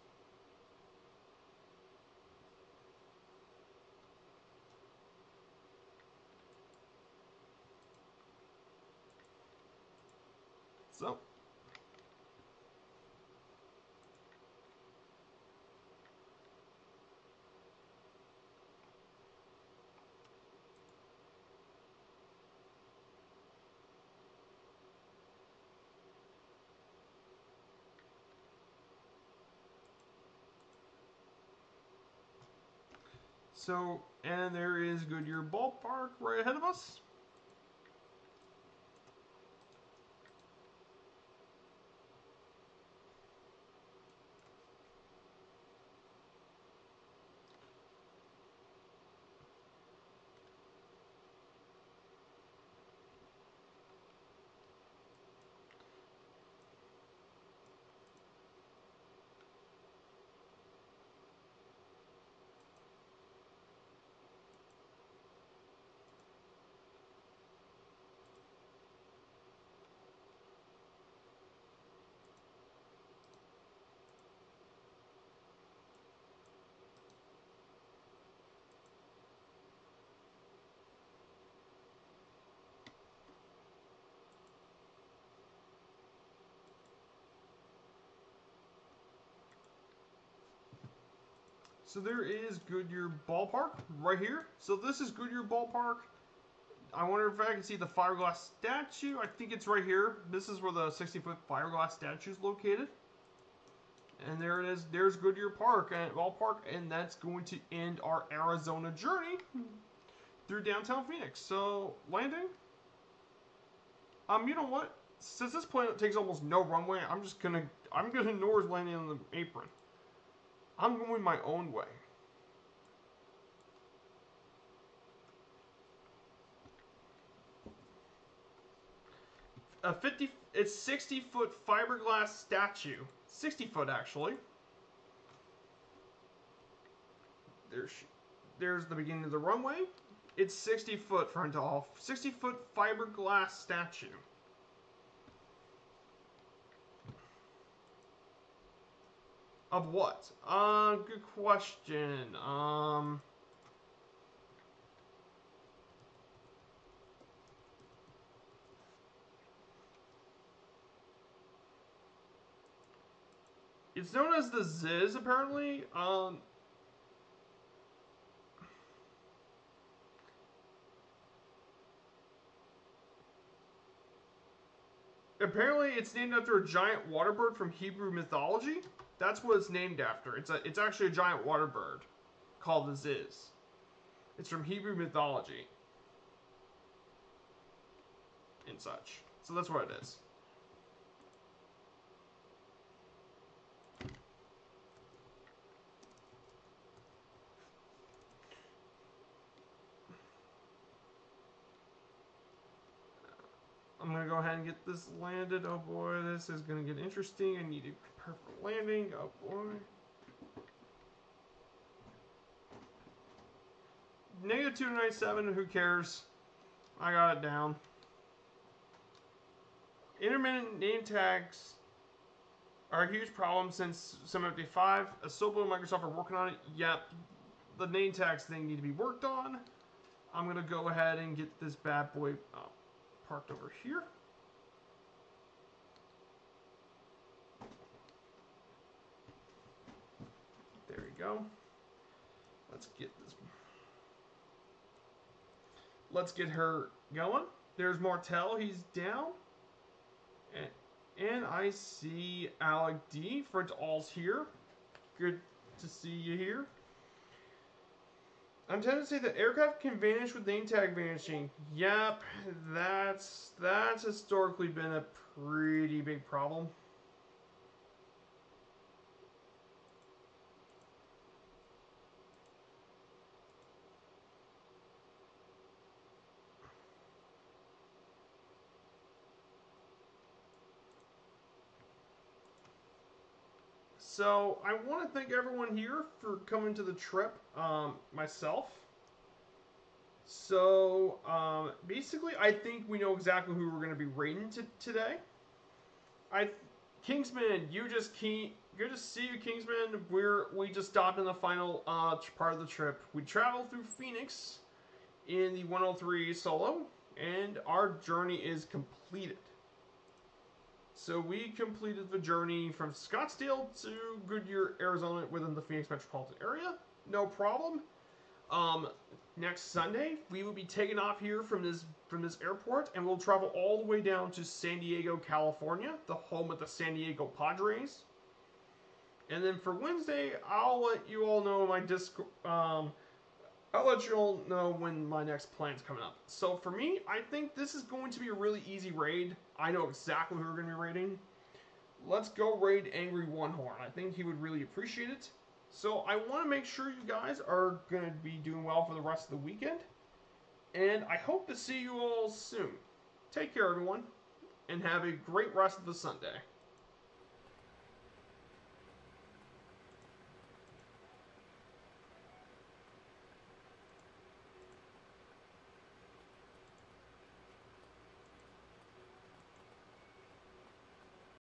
So. So, and there is Goodyear Ballpark right ahead of us. So there is Goodyear Ballpark right here. So this is Goodyear Ballpark. I wonder if I can see the fiberglass statue. I think it's right here. This is where the 60-foot fiberglass statue is located. And there it is. There's Goodyear Park and Ballpark, and that's going to end our Arizona journey through downtown Phoenix. So landing. You know what? Since this plane takes almost no runway, I'm gonna ignore landing on the apron. I'm going my own way. It's 60-foot fiberglass statue. 60 foot actually. There's the beginning of the runway. It's 60 foot front to off. 60-foot fiberglass statue. Of what? Good question. It's known as the Ziz, apparently. Apparently, it's named after a giant water bird from Hebrew mythology. That's what it's named after. It's actually a giant water bird called the Ziz. It's from Hebrew mythology and such. So that's what it is. I'm going to go ahead and get this landed. Oh boy, this is going to get interesting. I need a perfect landing. Oh boy. Negative 297, who cares? I got it down. Intermittent name tags are a huge problem since Summit 5. Asobo and Microsoft are working on it. Yep, the name tags thing need to be worked on. I'm going to go ahead and get this bad boy parked over here. There we go. Let's get this. Let's get her going. There's Martel. He's down. And I see Alec D. Front all's here. Good to see you here. I'm tempted to say that aircraft can vanish with name tag vanishing. Yep, that's historically been a pretty big problem. So I want to thank everyone here for coming to the trip. Myself. So basically, I think we know exactly who we're going to be rating today. Kingsman, good to see you, Kingsman. We just stopped in the final part of the trip. We traveled through Phoenix in the 103 solo, and our journey is completed. So we completed the journey from Scottsdale to Goodyear, Arizona, within the Phoenix metropolitan area. No problem. Next Sunday, we will be taking off here from this airport, and we'll travel all the way down to San Diego, California, the home of the San Diego Padres. And then for Wednesday, I'll let you all know I'll let you all know when my next plan's coming up. So for me, I think this is going to be a really easy raid. I know exactly who we're going to be raiding. Let's go raid Angry One Horn. I think he would really appreciate it. So I want to make sure you guys are going to be doing well for the rest of the weekend. And I hope to see you all soon. Take care, everyone. And have a great rest of the Sunday.